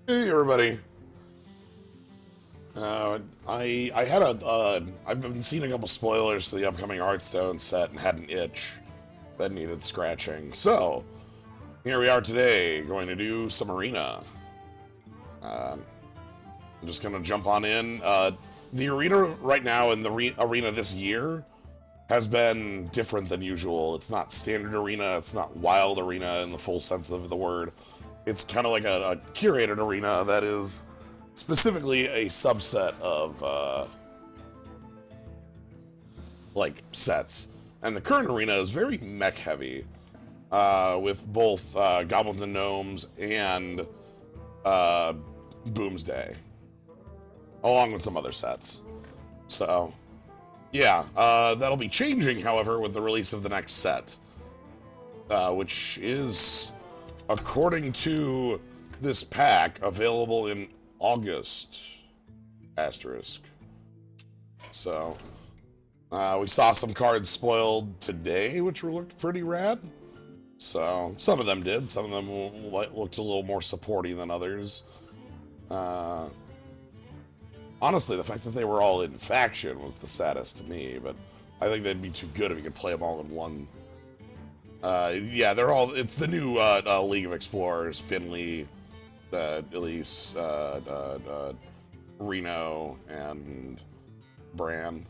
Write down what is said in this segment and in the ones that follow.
Hey everybody. I've been seeing a couple spoilers for the upcoming Hearthstone set and had an itch that needed scratching. So here we are today, going to do some arena. I'm just gonna jump on in. The arena right now and the arena this year has been different than usual. It's not standard arena. It's not wild arena in the full sense of the word. It's kind of like a curated arena that is specifically a subset of like sets. And the current arena is very mech heavy, with both goblins and gnomes and Boomsday, along with some other sets. So yeah, that'll be changing, however, with the release of the next set, which is, according to this pack, available in August, asterisk. So, we saw some cards spoiled today, which looked pretty rad. So, some of them did. Some of them looked a little more supporty than others. Honestly, the fact that they were all in faction was the saddest to me, but I think they'd be too good if you could play them all in one. Yeah, they're all, it's the new League of Explorers, Finley, Elise, Reno, and Bran.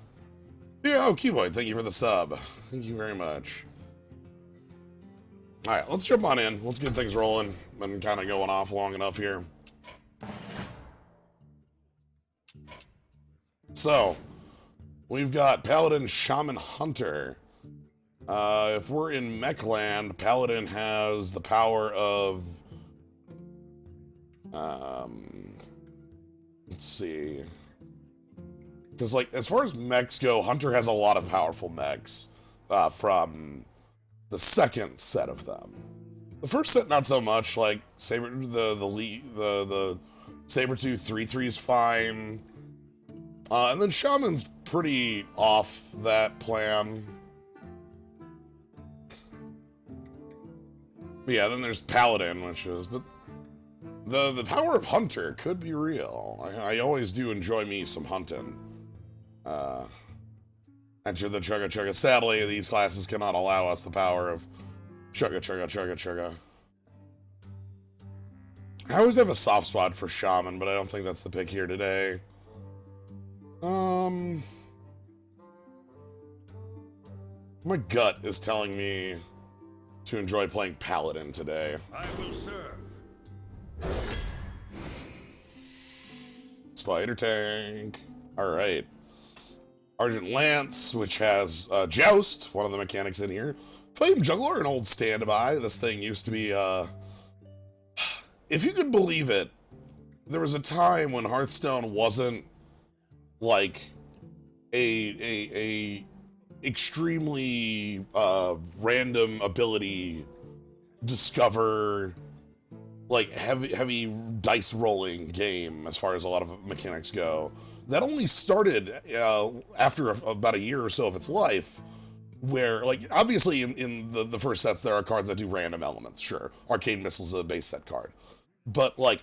Yeah, oh, Keyboy, thank you for the sub. Thank you very much. Alright, let's jump on in. Let's get things rolling. Been kind of going off long enough here. So, we've got Paladin, Shaman, Hunter. If we're in Mechland, Paladin has the power of... let's see. Because, like, as far as mechs go, Hunter has a lot of powerful mechs from the second set of them. The first set, not so much. Like, the Sabertooth 3/3 is fine. And then Shaman's pretty off that plan. Yeah, then there's Paladin, which is... But the power of Hunter could be real. I always do enjoy me some hunting. Enter the Chugga Chugga. Sadly, these classes cannot allow us the power of Chugga Chugga Chugga Chugga. I always have a soft spot for Shaman, but I don't think that's the pick here today. My gut is telling me to enjoy playing Paladin today. I will serve. Spider Tank. Alright. Argent Lance, which has Joust, one of the mechanics in here. Flame Juggler, an old standby. This thing used to be, if you could believe it, there was a time when Hearthstone wasn't like a extremely random ability discover, like heavy dice rolling game as far as a lot of mechanics go. That only started after about a year or so of its life, where, like, obviously in the first sets there are cards that do random elements, sure. Arcane Missile's a base set card. But, like,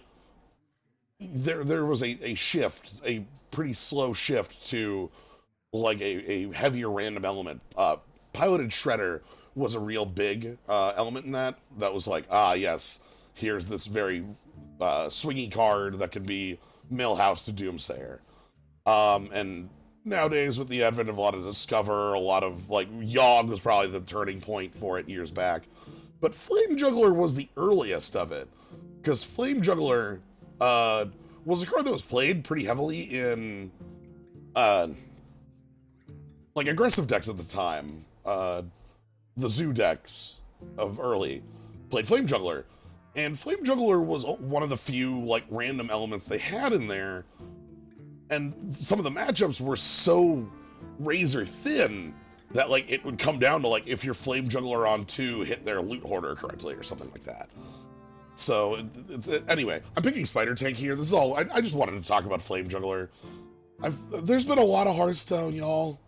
there was a shift, a pretty slow shift to, like, a heavier random element. Piloted Shredder was a real big element in that. That was like, yes, here's this very swingy card that can be Millhouse to Doomsayer. And nowadays, with the advent of a lot of Discover, a lot of, like, Yogg was probably the turning point for it years back. But Flame Juggler was the earliest of it. Because Flame Juggler was a card that was played pretty heavily in, like, aggressive decks at the time. The Zoo decks of early played Flame Juggler. And Flame Juggler was one of the few, like, random elements they had in there. And some of the matchups were so razor thin that, like, it would come down to, like, if your Flame Juggler on 2 hit their Loot Hoarder correctly or something like that. So, anyway, I'm picking Spider Tank here. This is all, I just wanted to talk about Flame Juggler. There's been a lot of Hearthstone, y'all.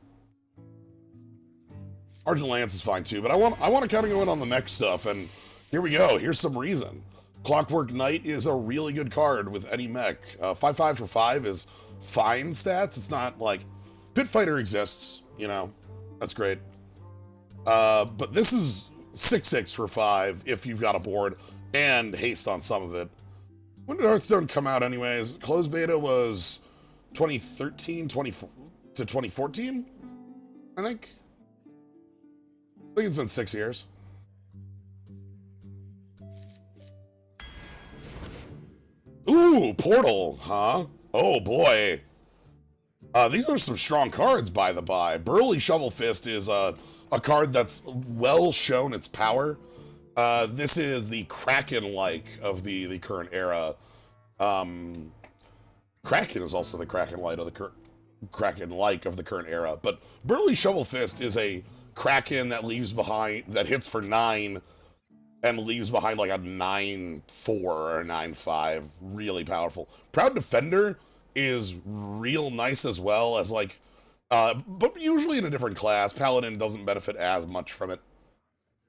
Argent Lance is fine too, but I want to kind of go in on the mech stuff, and here we go. Here's some reason. Clockwork Knight is a really good card with any mech. 5/5 for 5 is fine stats. It's not like Pit Fighter exists, you know, that's great. But this is 6/6 for 5 if you've got a board and haste on some of it. When did Hearthstone come out anyways? Closed beta was 2013 to 2014, I think. I think it's been 6 years. Ooh, Portal, huh? Oh boy. These are some strong cards, by the by. Burly Shovel Fist is a card that's well shown its power. This is the Kraken-like of the current era. Kraken is also the Kraken-like of the Kraken-like of the current era. But Burly Shovel Fist is a Kraken that hits for 9 and leaves behind like a 9/4 or a 9/5. Really powerful. Proud Defender is real nice as well as like, but usually in a different class. Paladin doesn't benefit as much from it.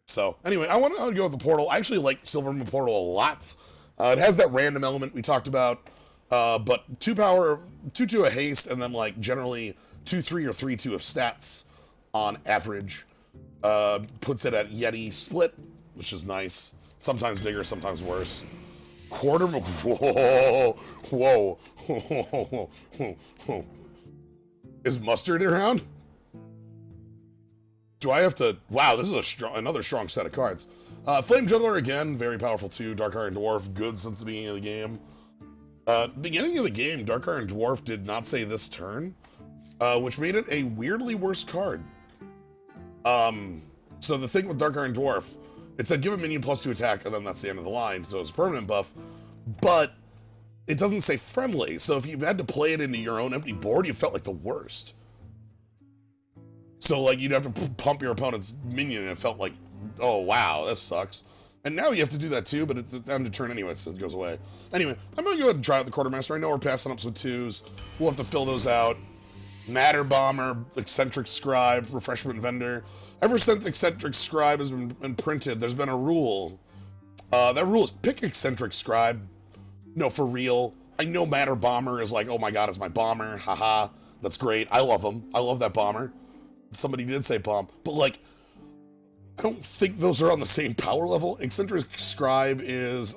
So anyway, I want to go with the Portal. I actually like Silvermoon Portal a lot. It has that random element we talked about, but 2 power, 2/2 of haste, and then like generally 2/3 or 3/2 of stats on average. Puts it at Yeti split, which is nice. Sometimes bigger, sometimes worse. Whoa. Is Mustard around? Do I have to? Wow, this is another strong set of cards. Flame Juggler again, very powerful too. Dark Iron Dwarf, good since the beginning of the game. Beginning of the game, Dark Iron Dwarf did not say this turn, which made it a weirdly worse card. So the thing with Dark Iron Dwarf, it said give a minion +2 attack, and then that's the end of the line, so it's a permanent buff, but it doesn't say friendly, so if you had to play it into your own empty board, you felt like the worst. So like you'd have to pump your opponent's minion, and it felt like, oh wow, this sucks. And now you have to do that too, but it's at the end of turn anyway, so it goes away. Anyway, I'm gonna go ahead and try out the Quartermaster. I know we're passing up some 2s. We'll have to fill those out. Matter Bomber, Eccentric Scribe, Refreshment Vendor. Ever since Eccentric Scribe has been printed, there's been a rule. That rule is pick Eccentric Scribe. No, for real. I know Matter Bomber is like, oh my god, it's my bomber. Haha. That's great. I love him. I love that bomber. Somebody did say bomb. But like, I don't think those are on the same power level. Eccentric Scribe is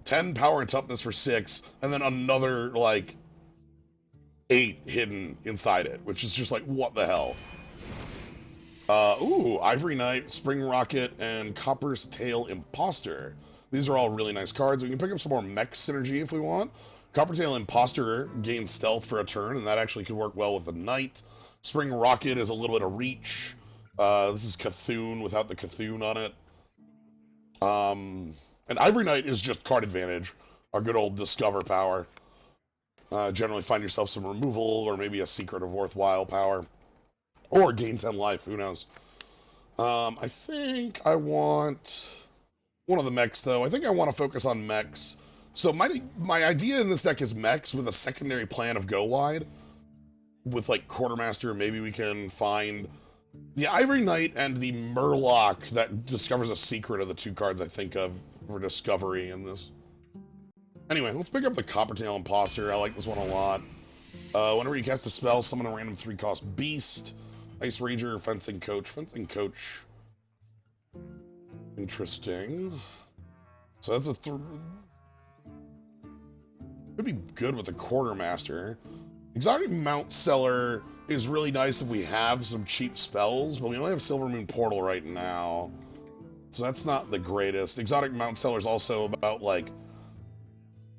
10 power and toughness for 6, and then another like 8 hidden inside it, which is just like, what the hell? Ooh, Ivory Knight, Spring Rocket, and Copper's Tail Imposter. These are all really nice cards. We can pick up some more mech synergy if we want. Coppertail Imposter gains stealth for a turn, and that actually could work well with the Knight. Spring Rocket is a little bit of reach. This is Cthulhu without the Cthulhu on it. And Ivory Knight is just card advantage, our good old Discover power. Generally find yourself some removal, or maybe a Secret of Worthwhile power. Or gain 10 life, who knows. I think I want one of the mechs, though. I think I want to focus on mechs. So my idea in this deck is mechs with a secondary plan of go wide. With, like, Quartermaster, maybe we can find the Ivory Knight and the Murloc that discovers a secret of the 2 cards I think of for discovery in this. Anyway, let's pick up the Coppertail Imposter. I like this one a lot. Whenever you cast a spell, summon a random 3-cost beast. Ice Rager, Fencing Coach. Fencing Coach. Interesting. So that's a could be good with the Quartermaster. Exotic Mount Seller is really nice if we have some cheap spells, but we only have Silvermoon Portal right now. So that's not the greatest. Exotic Mount Seller is also about, like...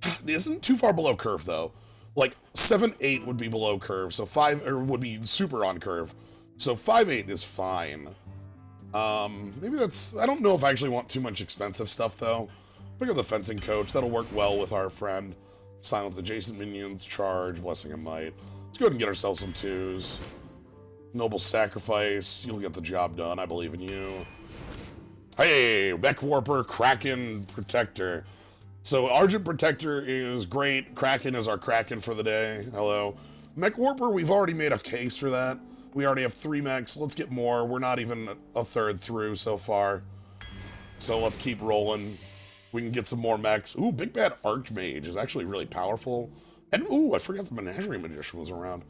It isn't too far below curve, though. Like, 7/8 would be below curve, so 5... Or would be super on curve. So 5/8 is fine. Maybe that's... I don't know if I actually want too much expensive stuff, though. Pick up the Fencing Coach. That'll work well with our friend. Silence adjacent minions, charge, Blessing of Might. Let's go ahead and get ourselves some 2s. Noble Sacrifice, you'll get the job done, I believe in you. Hey, Mech Warper, Kraken Protector. So Argent Protector is great, Kraken is our Kraken for the day, hello. Mech Warper, we've already made a case for that. We already have 3 mechs, let's get more. We're not even a third through so far. So let's keep rolling. We can get some more mechs. Ooh, Big Bad Archmage is actually really powerful. And ooh, I forgot the Menagerie Magician was around.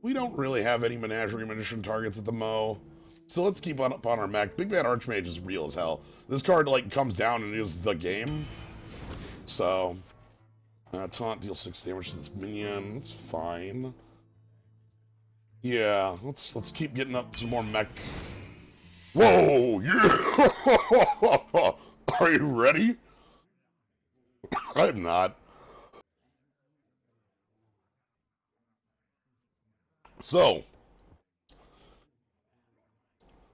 We don't really have any Menagerie Magician targets at the Mo. So let's keep on up on our mech. Big Bad Archmage is real as hell. This card, like, comes down and is the game. So, taunt, deal 6 damage to this minion. That's fine. Yeah, let's keep getting up some more mech. Whoa! Yeah! Are you ready? I'm not. So,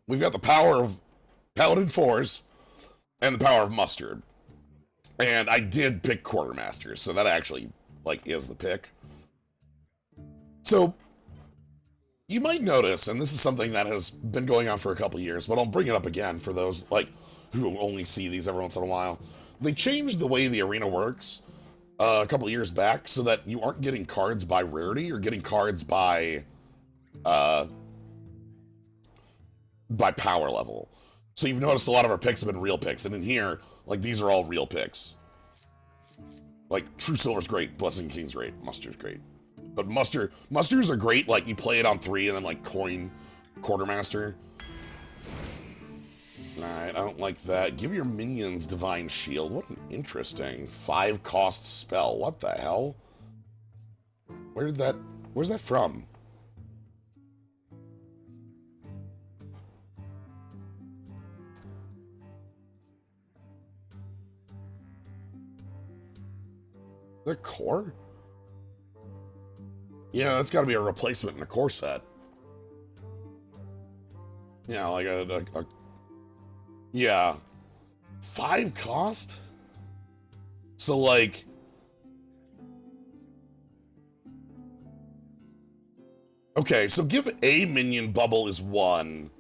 we've got the power of Paladin Force and the power of Mustard. And I did pick Quartermaster, so that actually, like, is the pick. So, you might notice, and this is something that has been going on for a couple years, but I'll bring it up again for those, like, who only see these every once in a while. They changed the way the arena works a couple years back so that you aren't getting cards by rarity, you're getting cards by power level. So you've noticed a lot of our picks have been real picks, and in here, like, these are all real picks. Like, True Silver's great, Blessing King's great, Mustard's great. But Musters are great, like, you play it on 3 and then, like, coin Quartermaster. Alright, I don't like that. Give your minions Divine Shield. What an interesting 5-cost spell. What the hell? Where's that from? The core? Yeah, that's got to be a replacement in a core set. Yeah, like yeah. 5 cost? So, like... Okay, so give a minion bubble is 1.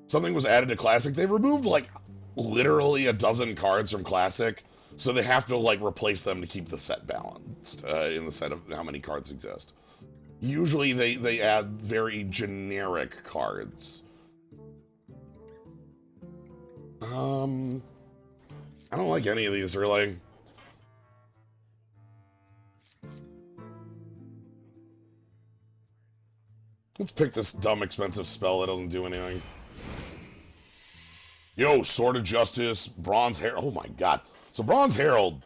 Something was added to Classic. They removed, like, literally a dozen cards from Classic, so they have to, like, replace them to keep the set balanced in the set of how many cards exist. Usually they add very generic cards. I don't like any of these, really. Let's pick this dumb, expensive spell that doesn't do anything. Yo, Sword of Justice, Bronze Herald. Oh my god. So Bronze Herald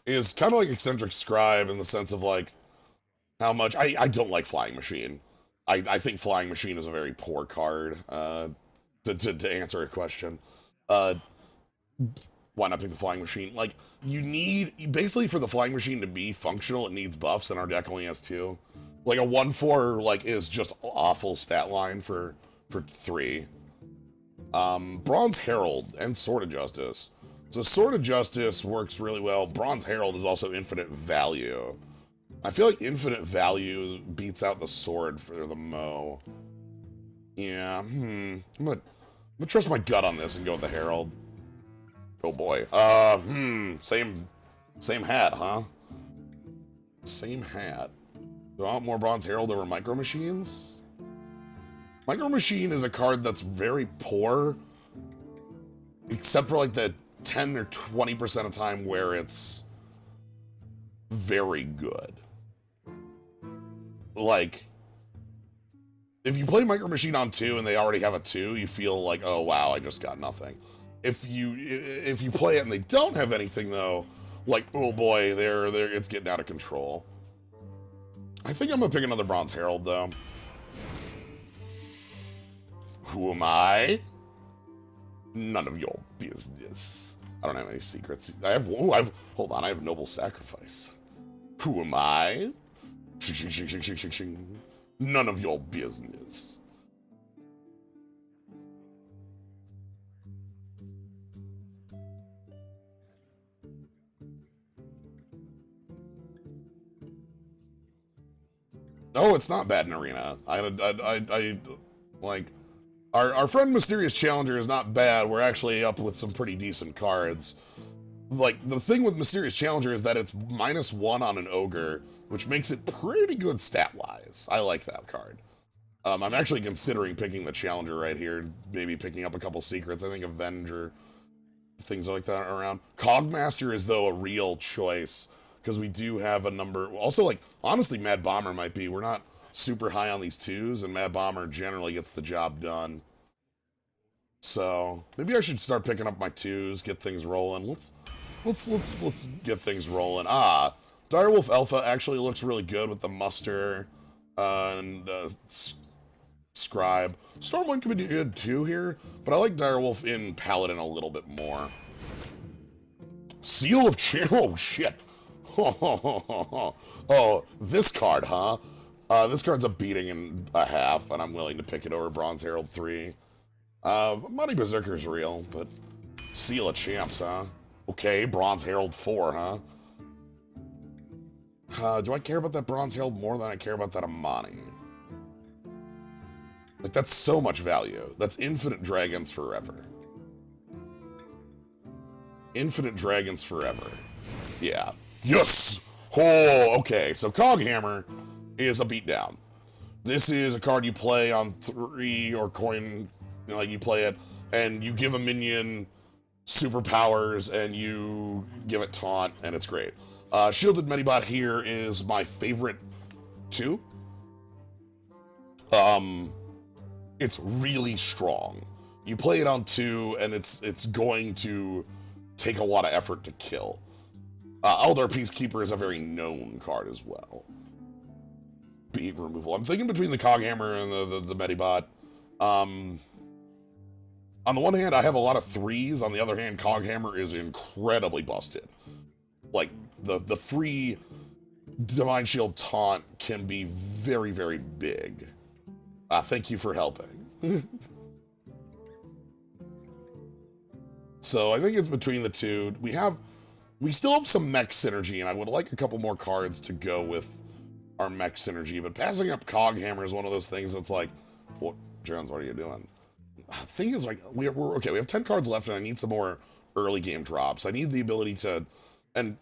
is kind of like Eccentric Scribe in the sense of, like, how much... I don't like Flying Machine. I think Flying Machine is a very poor card, to answer a question. Why not pick the Flying Machine? Like, you need... Basically, for the Flying Machine to be functional, it needs buffs, and our deck only has 2. Like, a 1/4, like, is just awful stat line for 3. Bronze Herald and Sword of Justice. So Sword of Justice works really well. Bronze Herald is also infinite value. I feel like infinite value beats out the sword for the Mo. Yeah, I'm gonna trust my gut on this and go with the Herald. Oh boy. Same hat, huh? Same hat. Do I want more Bronze Herald over Micro Machines? Micro Machine is a card that's very poor, except for, like, the 10 or 20% of time where it's very good. Like, if you play Micro Machine on 2 and they already have a 2, you feel like, oh wow, I just got nothing. If you play it and they don't have anything, though, like, oh boy, it's getting out of control. I think I'm gonna pick another Bronze Herald, though. Who am I? None of your business. I don't have any secrets. Hold on, I have Noble Sacrifice. Who am I? Shing, shing, shing, shing, shing, shing. None of your business. Oh, it's not bad in Arena. Like, our friend Mysterious Challenger is not bad. We're actually up with some pretty decent cards. Like, the thing with Mysterious Challenger is that it's -1 on an Ogre, which makes it pretty good stat-wise. I like that card. I'm actually considering picking the Challenger right here, maybe picking up a couple secrets. I think Avenger things like that around. Cogmaster is, though, a real choice, because we do have a number. Also, like, honestly, Mad Bomber might be. We're not super high on these twos, and Mad Bomber generally gets the job done. So maybe I should start picking up my twos, get things rolling. Let's get things rolling. Direwolf Alpha actually looks really good with the muster and scribe. Stormwind could be good too here, but I like Direwolf in Paladin a little bit more. Seal of Oh shit! Oh, this card, huh? This card's a beating and a half, and I'm willing to pick it over Bronze Herald 3. Money Berserker's real, but Seal of Champs, huh? Okay, Bronze Herald 4, huh? Do I care about that Bronze Herald more than I care about that Amani? Like, that's so much value. That's infinite dragons forever. Infinite dragons forever. Yeah. Yes! Oh, okay. So Coghammer is a beatdown. This is a card you play on 3 or coin, like you play it, and you give a minion superpowers and you give it taunt, and it's great. Shielded Medibot here is my favorite too. It's really strong. You play it on 2, and it's going to take a lot of effort to kill. Eldar Peacekeeper is a very known card as well. Beat removal. I'm thinking between the Coghammer and the Medibot. On the one hand, I have a lot of 3s. On the other hand, Coghammer is incredibly busted. Like, the free Divine Shield taunt can be very, very big. Thank you for helping. So I think it's between the two. We still have some mech synergy, and I would like a couple more cards to go with our mech synergy, but passing up Coghammer is one of those things that's like, what, Jones, what are you doing? The thing is, like, we're okay, we have 10 cards left, and I need some more early game drops. I need the ability to, and,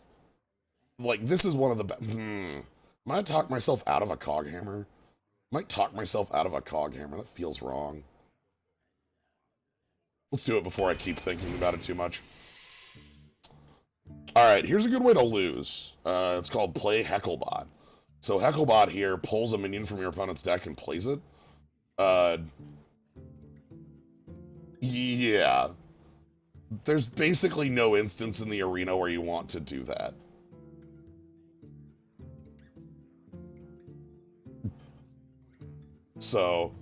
like, this is one of the, might talk myself out of a Coghammer. Might talk myself out of a Coghammer. That feels wrong. Let's do it before I keep thinking about it too much. Alright, here's a good way to lose. It's called Play Hecklebot. So Hecklebot here pulls a minion from your opponent's deck and plays it. Yeah. There's basically no instance in the arena where you want to do that. So,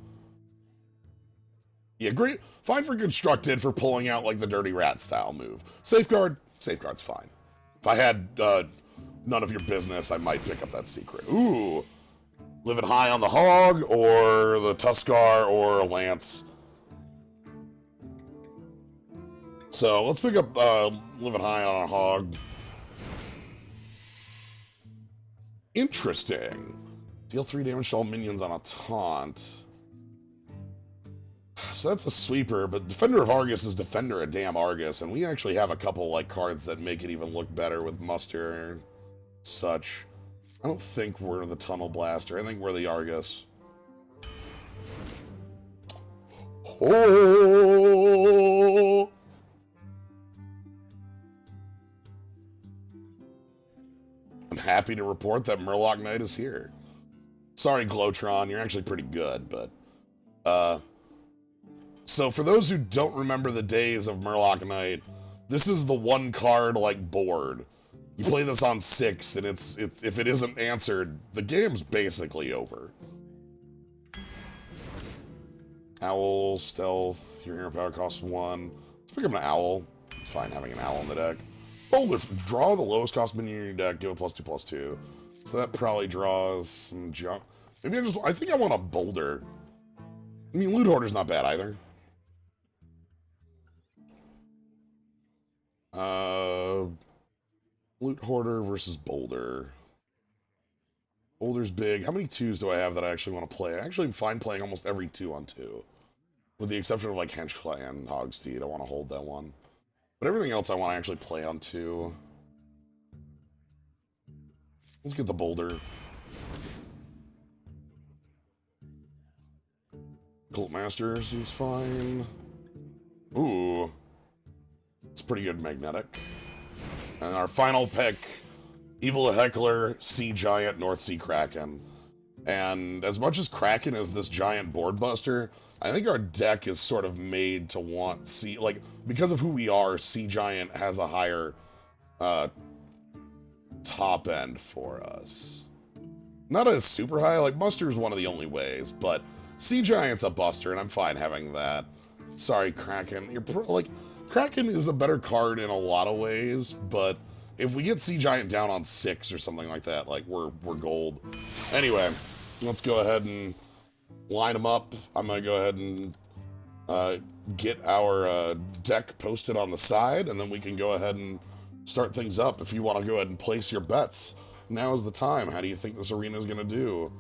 yeah, great. Fine for Constructed for pulling out, like, the Dirty Rat style move. Safeguard, Safeguard's fine. If I had none of your business, I might pick up that secret. Ooh. Living high on the Hog, or the Tuskar, or a Lance. So, let's pick up Living high on a Hog. Interesting. Deal 3 damage to all minions on a taunt. So that's a sweeper, but Defender of Argus is Defender of damn Argus, and we actually have a couple, like, cards that make it even look better with muster and such. I don't think we're the Tunnel Blaster. I think we're the Argus. Oh! I'm happy to report that Murloc Knight is here. Sorry, Glowtron, you're actually pretty good, but, so for those who don't remember the days of Murloc Knight, this is the one card, like, board. You play this on 6, and if it isn't answered, the game's basically over. Owl, Stealth, your hero power costs 1. Let's pick up an Owl. It's fine having an Owl in the deck. Boulder, draw the lowest cost minion in your deck, give it +2/+2. So that probably draws some junk. Maybe I think I want a Boulder. I mean, Loot Hoarder's not bad either. Loot Hoarder versus Boulder. Boulder's big. How many 2s do I have that I actually want to play? I actually am fine playing almost every 2 on 2. With the exception of, like, Hench Clan, Hogsteed. I want to hold that one. But everything else I want to actually play on 2. Let's get the Boulder. Cult Master seems fine. Ooh. It's pretty good magnetic. And our final pick, Evil Heckler, Sea Giant, North Sea Kraken. And as much as Kraken is this giant board buster, I think our deck is sort of made to want Sea... Like, because of who we are, Sea Giant has a higher top end for us. Not as super high, like Buster's one of the only ways, but Sea Giant's a buster, and I'm fine having that. Sorry, Kraken. Kraken is a better card in a lot of ways, but if we get Sea Giant down on 6 or something like that, like, we're gold. Anyway, let's go ahead and line them up. I'm gonna go ahead and get our deck posted on the side, and then we can go ahead and start things up. If you want to go ahead and place your bets, now is the time. How do you think this arena is gonna do?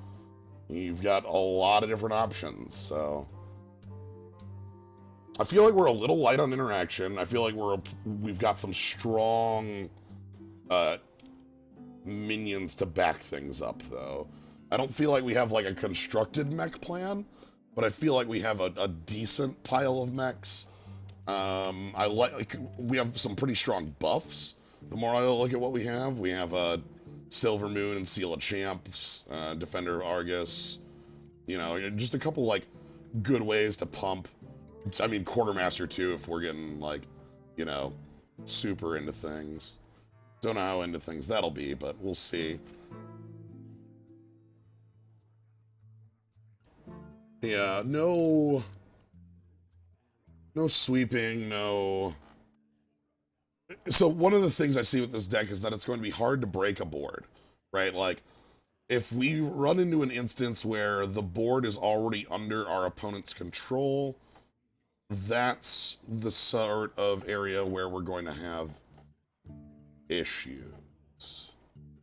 You've got a lot of different options, so... I feel like we're a little light on interaction. I feel like we've got some strong minions to back things up, though. I don't feel like we have like a constructed mech plan, but I feel like we have a decent pile of mechs. We have some pretty strong buffs. The more I look at what we have Silver Moon and Seal of Champs, Defender of Argus, you know, just a couple like good ways to pump. I mean, Quartermaster too, if we're getting, like, you know, super into things. Don't know how into things that'll be, but we'll see. Yeah, no sweeping, no... So one of the things I see with this deck is that it's going to be hard to break a board, right? Like, if we run into an instance where the board is already under our opponent's control... That's the sort of area where we're going to have issues.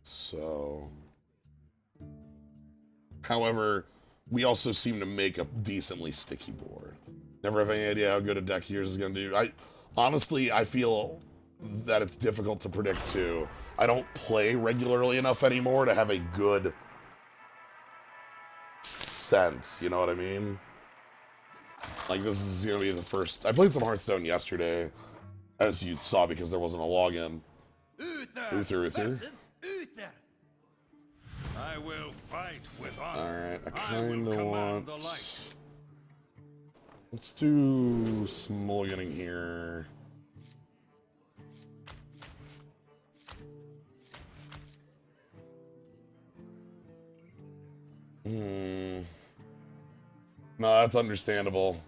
So, however, we also seem to make a decently sticky board. Never have any idea how good a deck yours is going to do. Honestly, I feel that it's difficult to predict too. I don't play regularly enough anymore to have a good sense, you know what I mean? Like, this is gonna be the first... I played some Hearthstone yesterday, as you saw, because there wasn't a login. Uther. I will fight with honor. Alright, I kinda want... Let's do some mulliganing here. No, that's understandable.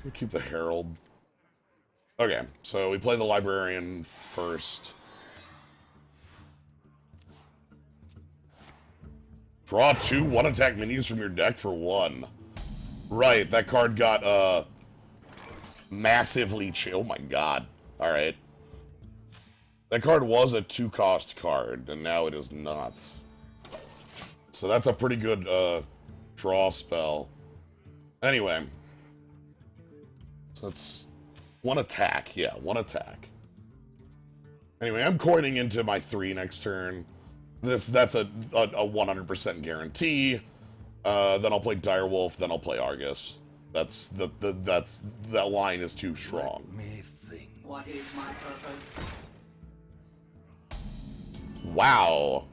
We'll keep the Herald. Okay, so we play the Librarian first. Draw 2 one-attack minions from your deck for 1. Right, that card got, massively oh my god. Alright. That card was a 2-cost card, and now it is not. So that's a pretty good, draw spell. Anyway. So it's 1 attack. Yeah, 1 attack. Anyway, I'm coining into my 3 next turn. That's a 100% guarantee. Then I'll play Direwolf, then I'll play Argus. That line is too strong. Let me think. What is my purpose? Wow.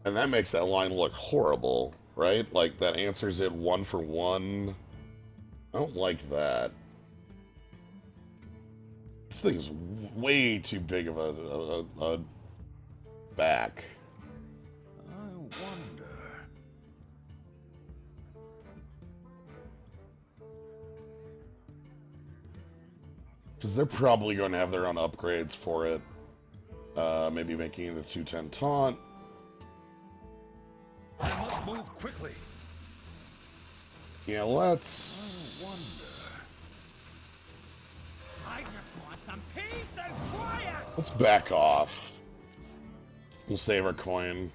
And that makes that line look horrible, right? Like, that answers it 1 for 1. I don't like that. This thing is way too big of a back. I wonder. Because they're probably going to have their own upgrades for it. Maybe making it a 210 taunt. I must move quickly. Yeah, let's... I just want some peace and quiet. Let's back off. We'll save our coin.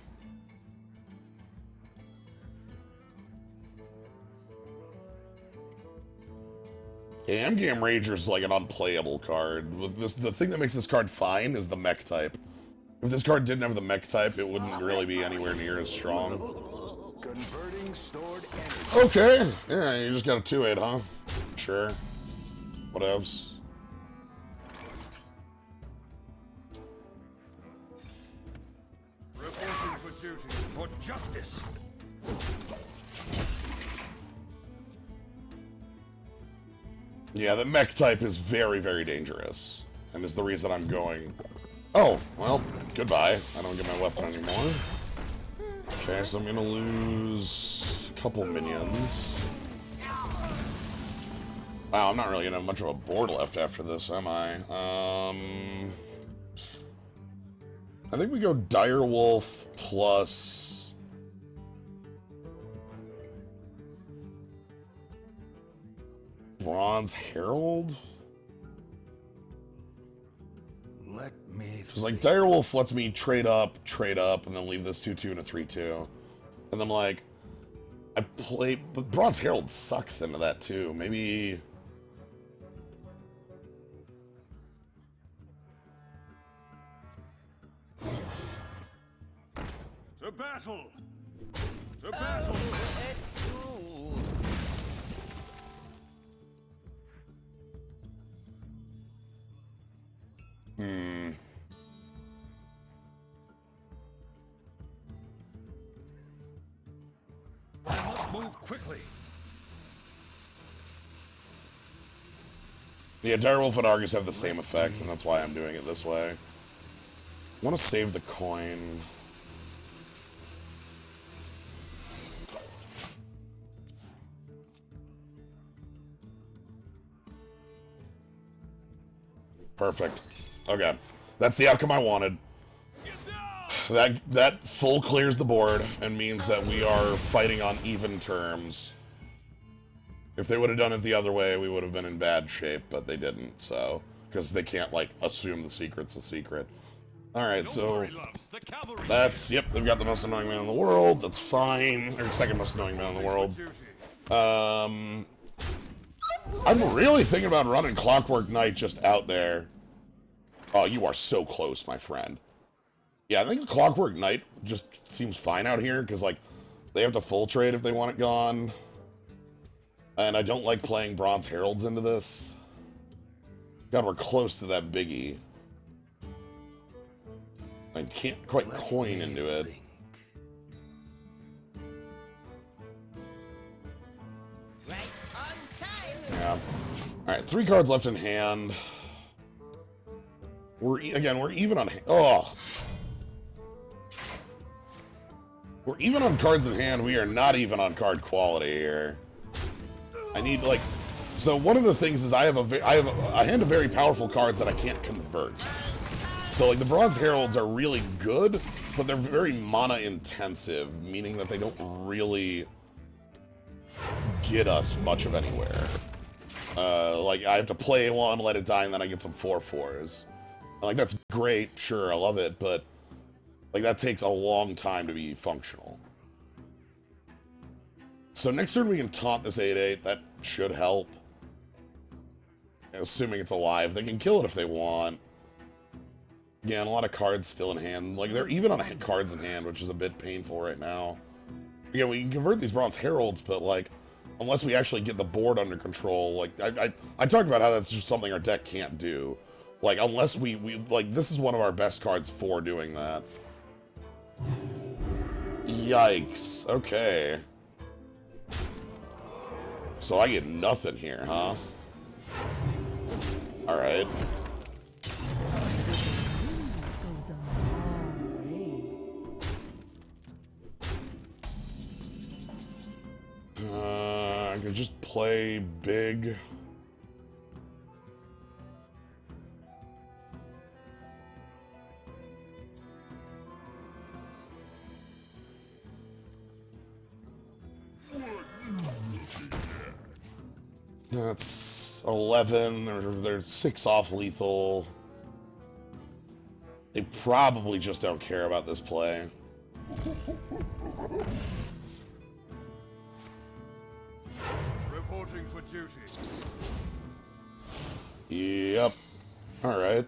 Yeah, Endgame Rager's like an unplayable card. With this, the thing that makes this card fine is the mech type. If this card didn't have the mech type, it wouldn't really be anywhere near as strong. Converting stored energy. Okay. Yeah, you just got a 2/8, huh? Sure. Whatevs. Reporting for duty. For justice. Yeah, the mech type is very, very dangerous. And is the reason I'm going... Oh, well, goodbye. I don't get my weapon anymore. Okay, so I'm gonna lose a couple minions. Wow, I'm not really gonna have much of a board left after this, am I? I think we go Direwolf plus... Bronze Herald? Let me. Because, like, Direwolf lets me trade up, and then leave this 2/2 and a 3/2. And then, like, I play... But Bronze Herald sucks into that, too. Maybe... To battle! To battle! I must move quickly. Yeah, Direwolf and Argus have the same effect, and that's why I'm doing it this way. I want to save the coin. Perfect. Okay. That's the outcome I wanted. That full clears the board and means that we are fighting on even terms. If they would have done it the other way, we would have been in bad shape, but they didn't, so... Because they can't, like, assume the secret's a secret. Alright, so... That's... Yep, they've got the most annoying man in the world. That's fine. Or second most annoying man in the world. I'm really thinking about running Clockwork Knight just out there. Oh, you are so close, my friend. Yeah, I think Clockwork Knight just seems fine out here, because, like, they have to full trade if they want it gone. And I don't like playing Bronze Heralds into this. God, we're close to that biggie. I can't quite coin into it. Yeah. Alright, 3 cards left in hand. We're even on... Oh! We're even on cards in hand. We are not even on card quality here. I need, like... So one of the things is I have a hand of very powerful cards that I can't convert. So, like, the Bronze Heralds are really good, but they're very mana-intensive, meaning that they don't really get us much of anywhere. Like, I have to play one, let it die, and then I get some 4/4s. Like, that's great, sure, I love it, but, like, that takes a long time to be functional. So next turn we can taunt this 8/8, that should help. Assuming it's alive. They can kill it if they want. Again, a lot of cards still in hand. Like, they're even on cards in hand, which is a bit painful right now. Again, we can convert these Bronze Heralds, but, like, unless we actually get the board under control, like, I talked about how that's just something our deck can't do. Like, unless we like, this is one of our best cards for doing that. Yikes. Okay. So I get nothing here, huh? Alright. I can just play big. That's 11. They're 6 off lethal. They probably just don't care about this play. Reporting for duty. Yep. Alright.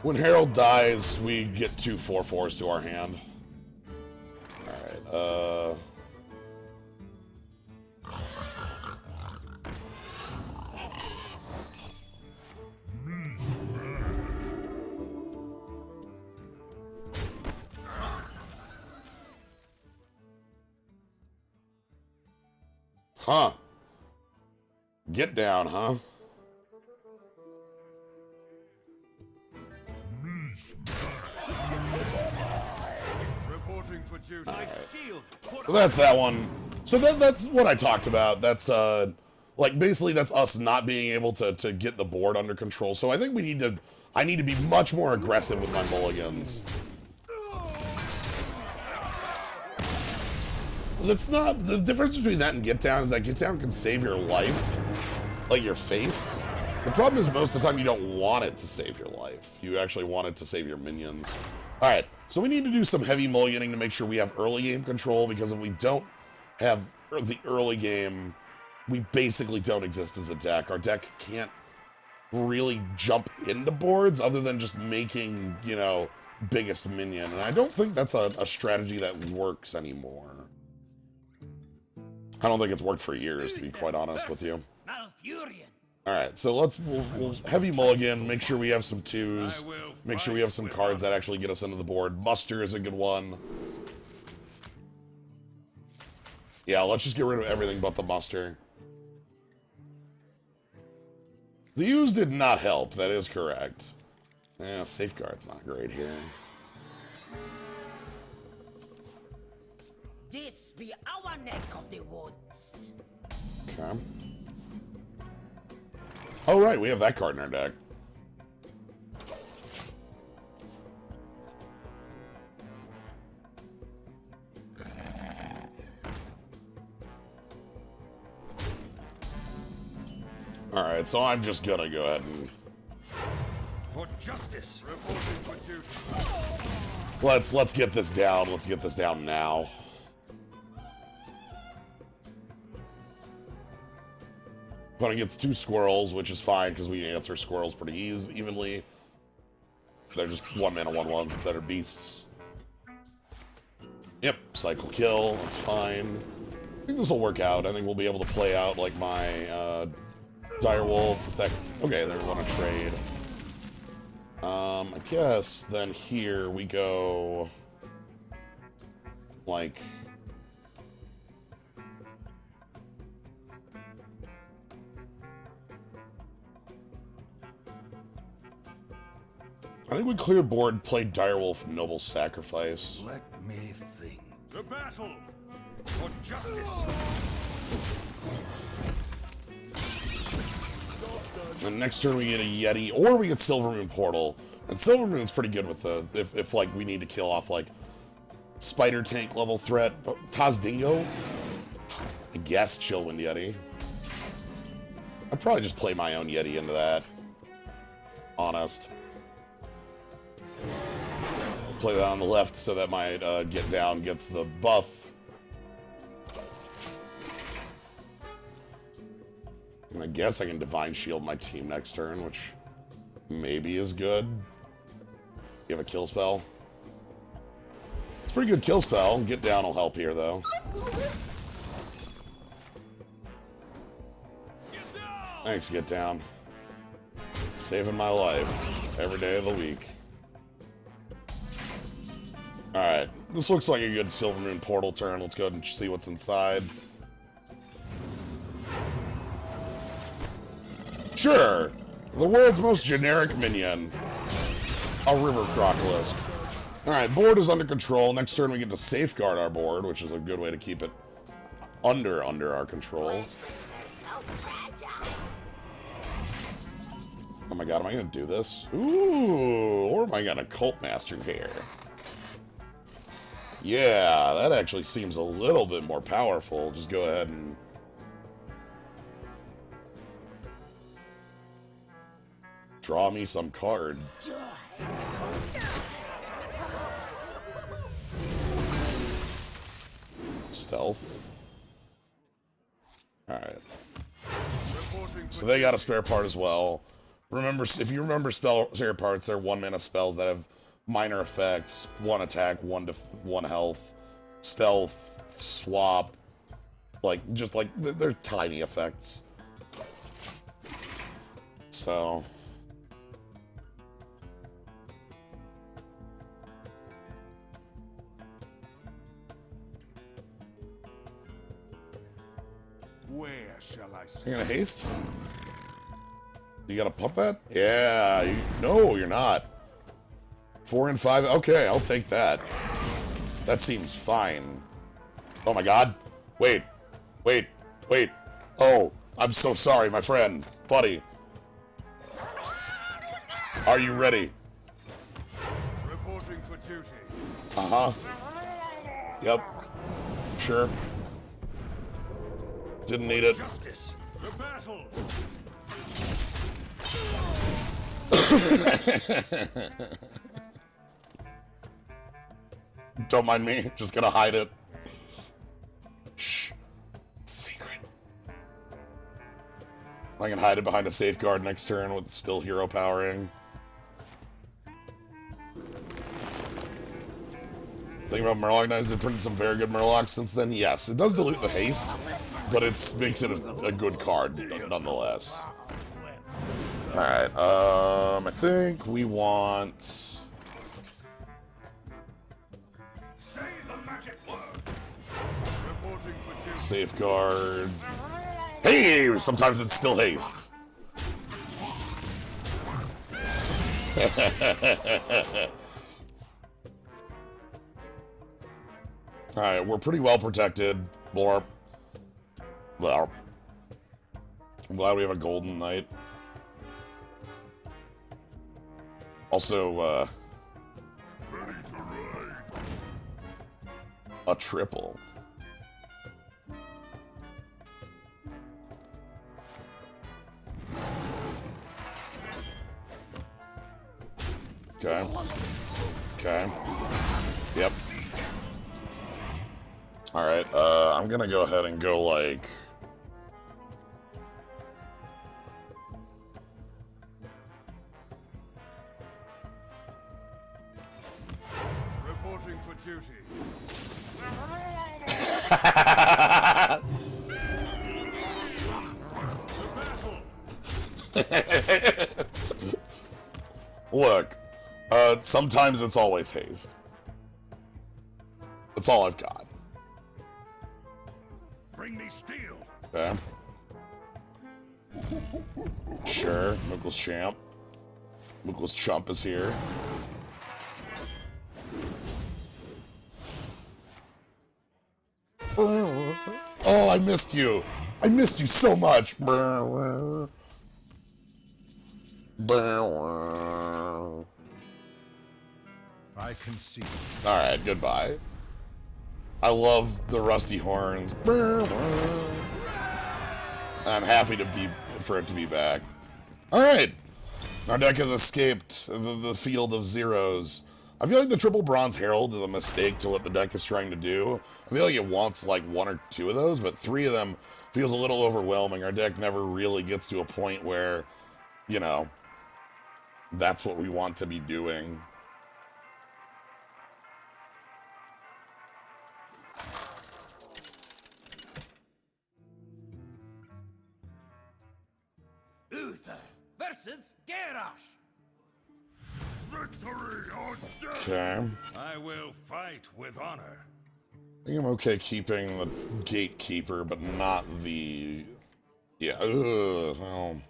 When Harold dies, we get 2 4/4s to our hand. Alright, Huh. Get down, huh? Reporting for duty. My shield. Well, that's that one. So that's what I talked about. That's, like, basically that's us not being able to get the board under control. So I think I need to be much more aggressive with my mulligans. That's not, the difference between that and Get Down is that Get Down can save your life, like your face. The problem is most of the time you don't want it to save your life. You actually want it to save your minions. Alright, so we need to do some heavy mulliganing to make sure we have early game control, because if we don't have the early game, we basically don't exist as a deck. Our deck can't really jump into boards other than just making, you know, biggest minion. And I don't think that's a strategy that works anymore. I don't think it's worked for years, to be quite honest with you. Alright, so we'll heavy mulligan, make sure we have some 2s, make sure we have some cards that actually get us into the board. Muster is a good one. Yeah, let's just get rid of everything but the muster. The use did not help, that is correct. Yeah, safeguard's not great here. This be our neck of the woods. Okay. Oh, right, we have that card in our deck. Alright, so I'm just gonna go ahead and... For justice. Reporting for duty. Let's get this down. Let's get this down now. Opponent gets 2 squirrels, which is fine because we answer squirrels pretty evenly. They're just 1-mana 1/1s that are beasts. Yep, cycle kill. That's fine. I think this will work out. I think we'll be able to play out like my Direwolf. If that, okay, they want to trade. I guess then here we go like. I think we cleared board, played Direwolf, Noble Sacrifice. Let me think. The battle for justice. And next turn we get a Yeti, or we get Silvermoon Portal. And Silvermoon's pretty good with the, if like we need to kill off like Spider Tank level threat. Taz Dingo? I guess Chillwind Yeti. I'd probably just play my own Yeti into that. Honest. Play that on the left so that my Get Down gets the buff. And I guess I can Divine Shield my team next turn, which maybe is good. You have a kill spell. It's a pretty good kill spell. Get Down will help here, though. Thanks, Get Down. Saving my life every day of the week. Alright, this looks like a good Silvermoon Portal turn. Let's go ahead and see what's inside. Sure, the world's most generic minion. A River Crocolisk. Alright, board is under control. Next turn we get to safeguard our board, which is a good way to keep it under our control. Oh my god, am I gonna do this? Ooh, or am I gonna Cult Master here? Yeah, that actually seems a little bit more powerful. Just go ahead and... draw me some card. Stealth. Alright. So they got a spare part as well. Remember, if you remember spell parts, they're 1 mana spells that have minor effects, 1 attack, 1 health, stealth, swap, like just like they're tiny effects. So Where shall I you start? gonna haste? You gotta pump that? Yeah. No, you're not. 4 and 5. Okay, I'll take that. That seems fine. Oh my god. Wait. Wait. Wait. Oh, I'm so sorry, my friend. Buddy. Are you ready? Reporting for duty. Uh-huh. Yep. Sure. Didn't need it. Justice. The battle. Don't mind me. Just gonna hide it. Shh. It's a secret. I can hide it behind a safeguard next turn with still hero powering. Think about Murloc Knights, they've printed some very good Murlocs since then. Yes, it does dilute the haste, but it makes it a good card nonetheless. Alright, I think we want... Say the magic word. Reporting for duty. Safeguard... Hey! Sometimes it's still haste. Alright, we're pretty well protected. Blorp. Blorp. I'm glad we have a golden knight. Also, Ready to ride. a triple. Okay. Okay. Yep. Alright, I'm gonna go ahead and go, like... Reporting for duty. The battle. Look, sometimes it's always haste. That's all I've got. Bring me steel. Okay. Sure, Mookle's Champ. Mookle's Chump is here. Oh, I missed you. I missed you so much. I concede. Alright, goodbye. I love the rusty horns. I'm happy for it to be back. Alright. Our deck has escaped the field of zeros. I feel like the triple bronze herald is a mistake to what the deck is trying to do. I feel like it wants like 1 or 2 of those, but 3 of them feels a little overwhelming. Our deck never really gets to a point where, you know, that's what we want to be doing. Uther versus Garrosh. Victory or death. Okay. I will fight with honor. I think I'm okay keeping the gatekeeper, but not the... Yeah, ugh, well...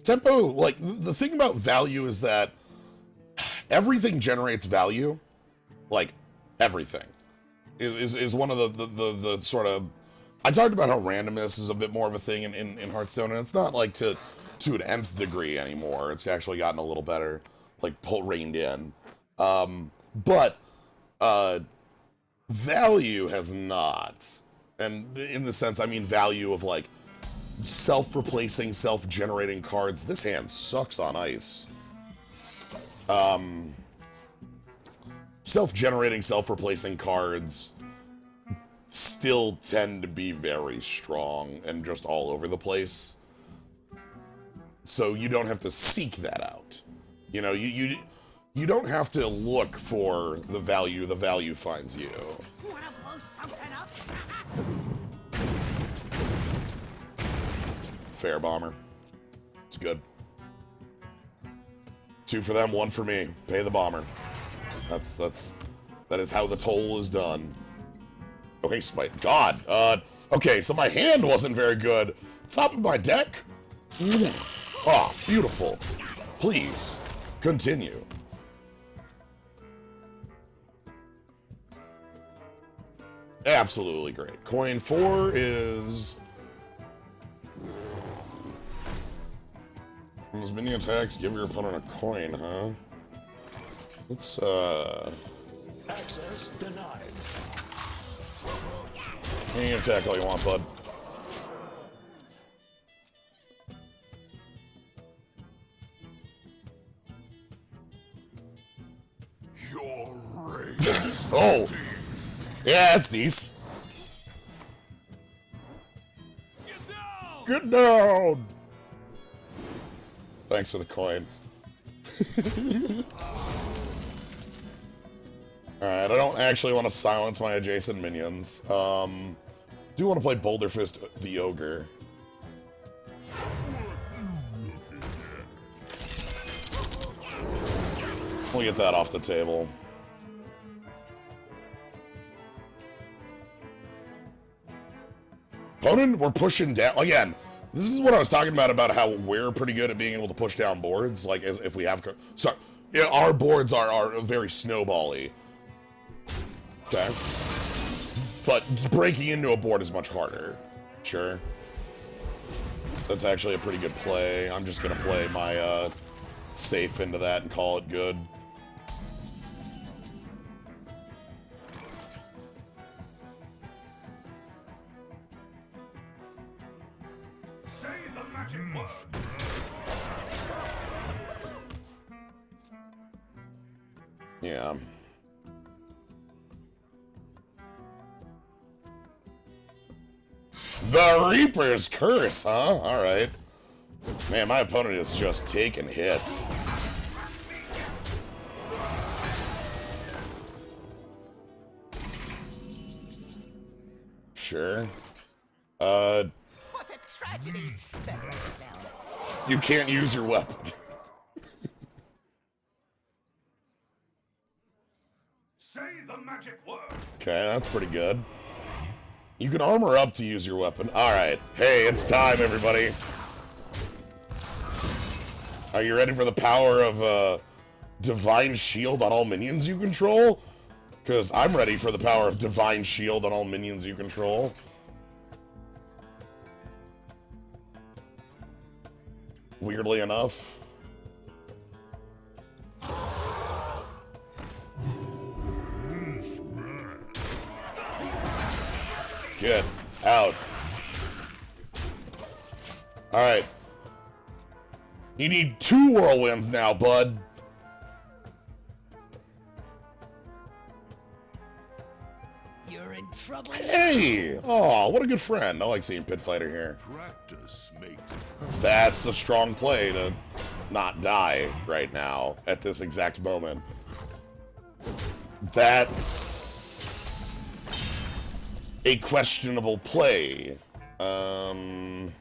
Tempo, like, the thing about value is that everything generates value. Like, everything. Is one of the sort of... I talked about how randomness is a bit more of a thing in Hearthstone, and it's not, like, to an nth degree anymore. It's actually gotten a little better, like, reined in. But value has not. And in the sense, I mean value of, like, self-replacing, self-generating cards. This hand sucks on ice. Self-generating, self-replacing cards still tend to be very strong and just all over the place. so you don't have to seek that out. You know, you don't have to look for the value finds you. Wanna blow something up? Fair, Bomber. It's good. 2 for them, 1 for me. Pay the Bomber. That is how the toll is done. Okay, Spite. God. Okay, so my hand wasn't very good. Top of my deck. Ah, beautiful. Please, continue. Absolutely great. Coin 4 is... Those mini attacks give your opponent a coin, huh? Let's, Access denied. you can attack all you want, bud. Your rage. Oh! Yeah, that's decent. Get down! Thanks for the coin. Alright, I don't actually want to silence my adjacent minions. Do want to play Boulder Fist the Ogre. We'll get that off the table. Opponent, we're pushing down. Again, this is what I was talking about how we're pretty good at being able to push down boards. Like, if we have... So, yeah, our boards are very snowbally. Okay. But breaking into a board is much harder. Sure. That's actually a pretty good play. I'm just gonna play my, safe into that and call it good. Say the magic word. Yeah. The Reaper's Curse, huh? Alright. Man, my opponent is just taking hits. Sure. What a tragedy. Better write this down. You can't use your weapon. Say the magic word. Okay, that's pretty good. You can armor up to use your weapon. Alright. Hey, it's time, everybody. Are you ready for the power of, Divine Shield on all minions you control? Because I'm ready for the power of Divine Shield on all minions you control. Weirdly enough. Get out. Alright. You need 2 whirlwinds now, bud. You're in trouble. Hey! Oh, what a good friend. I like seeing Pit Fighter here. Practice makes That's a strong play to not die right now at this exact moment. That's a questionable play. I'm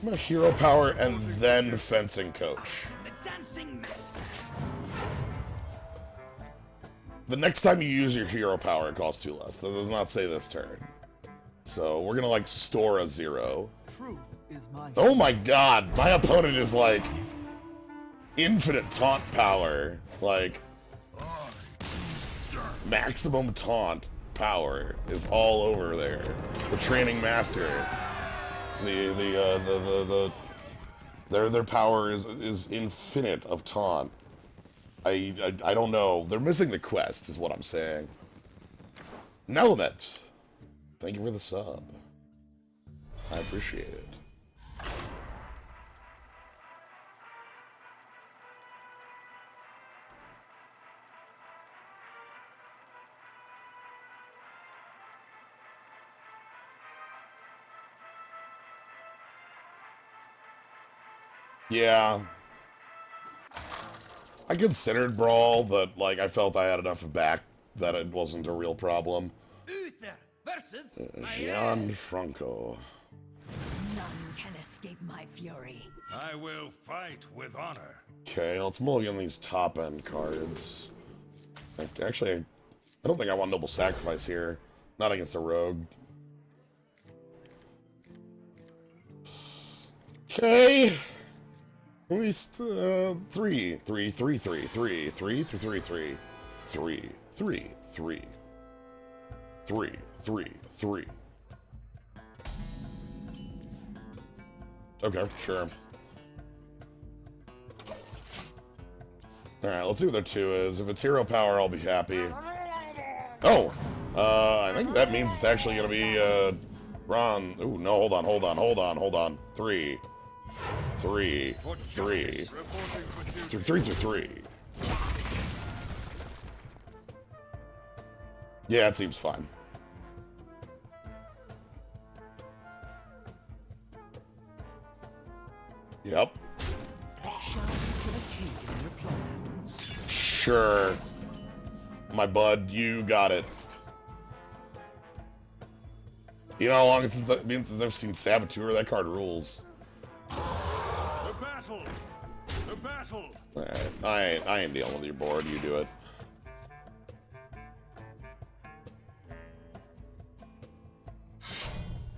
a hero power and then fencing coach. The dancing master. The next time you use your hero power, it costs 2 less. That does not say this turn. So we're gonna like store a 0. Truth is my Oh my god, my opponent is like infinite taunt power. Like maximum taunt power is all over there. The training master. Their power is infinite of taunt. I don't know. They're missing the quest, is what I'm saying. Nelamet, thank you for the sub. I appreciate it. Yeah. I considered Brawl, but, like, I felt I had enough back that it wasn't a real problem. Uther versus Gianfranco. None can escape my fury. I will fight with honor. Okay, let's mulligan these top-end cards. Actually, I don't think I want Noble Sacrifice here. Not against a rogue. Okay. At least 3, 3, 3, 3, 3, 3, 3, 3, 3, 3, 3, 3, 3, 3, 3. Okay, sure. Alright, let's see what their 2 is. If it's hero power, I'll be happy. Oh! I think that means it's actually gonna be, Ron. Ooh, no, hold on, hold on, hold on, hold on. 3. 3. 3. 3 through 3. Yeah, it seems fine. Yep. Sure. My bud, you got it. You know how long it's been since I've seen Saboteur? That card rules. The battle! The battle! Alright, I ain't dealing with your board. You do it.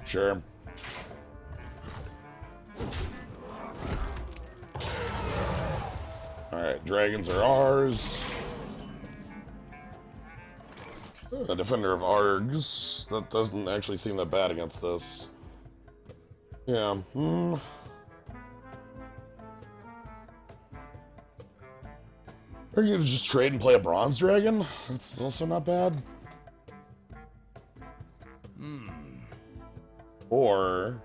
Sure. Alright, dragons are ours. A defender of Args. That doesn't actually seem that bad against this. Yeah, Are you gonna just trade and play a bronze dragon? That's also not bad. Or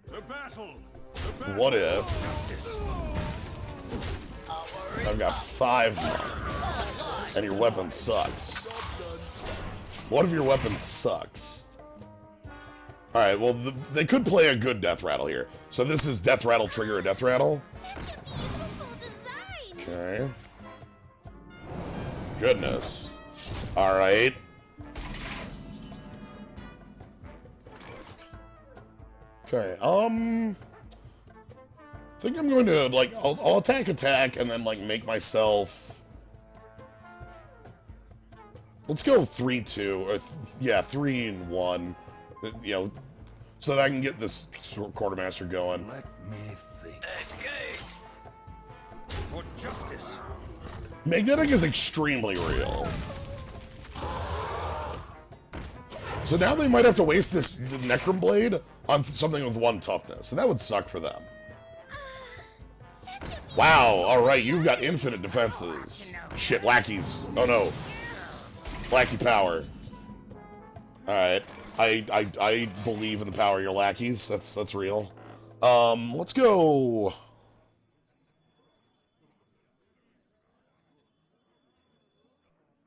The battle! what if I've got 5 more and your weapon sucks? What if your weapon sucks? Alright, well, they could play a good Death Rattle here. So this is Death Rattle trigger a Death Rattle. Such a beautiful design. Okay. Goodness. Alright. Okay, I think I'm going to, like, I'll attack, and then, like, make myself... Let's go 3-2, or, yeah, 3-1. You know, so that I can get this quartermaster going. Let me think. For justice. Magnetic is extremely real. So now they might have to waste the Necrom Blade on something with 1 toughness, and that would suck for them. Wow, alright, you've got infinite defenses. Shit, lackeys. Oh no. Lackey power. Alright. I believe in the power of your lackeys. That's real. Let's go.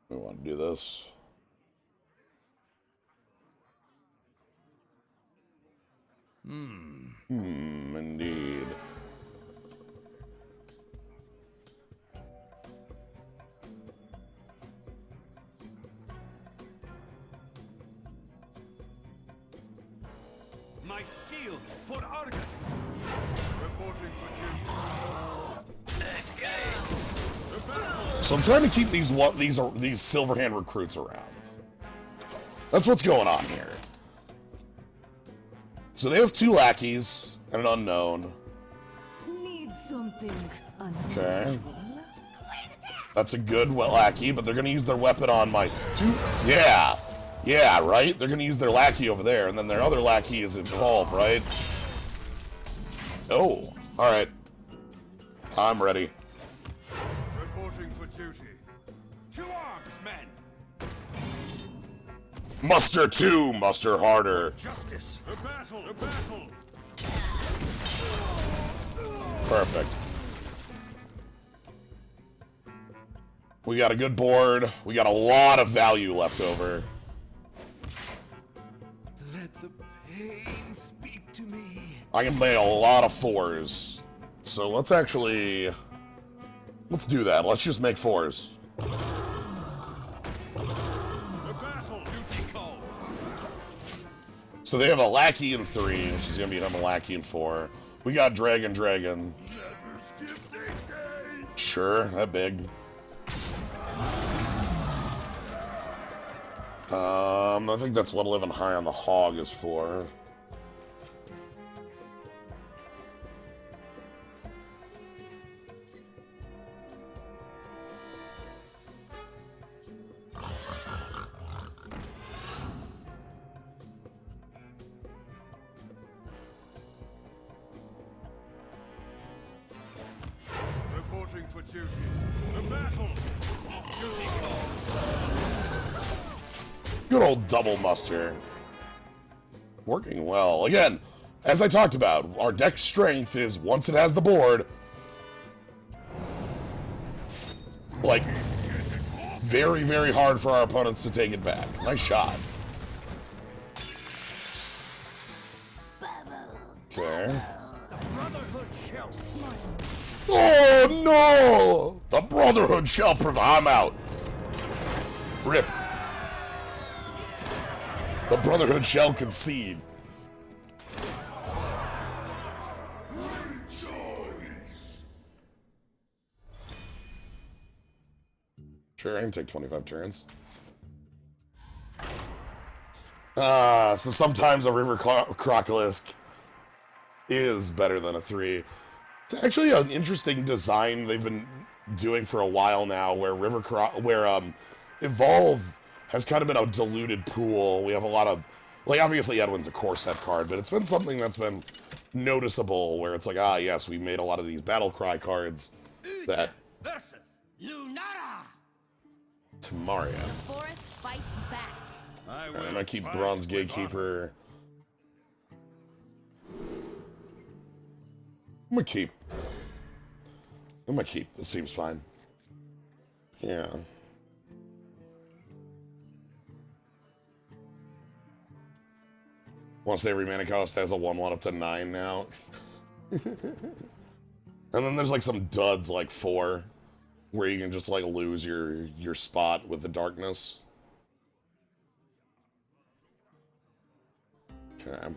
We want to do this. Indeed. My shield for Argus. Reporting for duty. The battle! So I'm trying to keep these Silverhand recruits around. That's what's going on here. So they have 2 lackeys and an unknown. Need something Okay. That's a good lackey, but they're gonna use their weapon on my 2. Yeah. Yeah, right? They're gonna use their lackey over there, and then their other lackey is evolved, right? Oh, alright. I'm ready. Reporting for duty. To arms, men! Muster 2, muster harder. Justice. A battle. A battle. Perfect. We got a good board. We got a lot of value left over. Let the pain speak to me. I can play a lot of 4s. So let's do that. Let's just make 4s. A battle. Duty calls. So they have a lackey in 3, which is going to become a lackey in 4. We got Dragon. Never skip day. Sure, that big. I think that's what living high on the hog is for. Reporting for duty. A battle. Duty calls. Good old double muster. Working well. Again, as I talked about, our deck strength is, once it has the board, like, very, very hard for our opponents to take it back. Nice shot. Okay. Oh no! The Brotherhood shall I'm out. Rip. The Brotherhood shall concede. Sure, I can take 25 turns. So sometimes a River Crocolisk is better than a 3. It's actually an interesting design they've been doing for a while now, where Evolve has kind of been a diluted pool. We have a lot of, like, obviously Edwin's a core set card, but it's been something that's been noticeable, where it's like, ah, yes, we made a lot of these battle cry cards that Versus Lunara. Tamaria. Forest fights back. I'm gonna keep Bronze Gatekeeper. I'm gonna keep. This seems fine. Yeah. Want to say every mana cost has a 1/1 up to 9 now. And then there's like some duds like 4, where you can just like lose your spot with the darkness. Okay.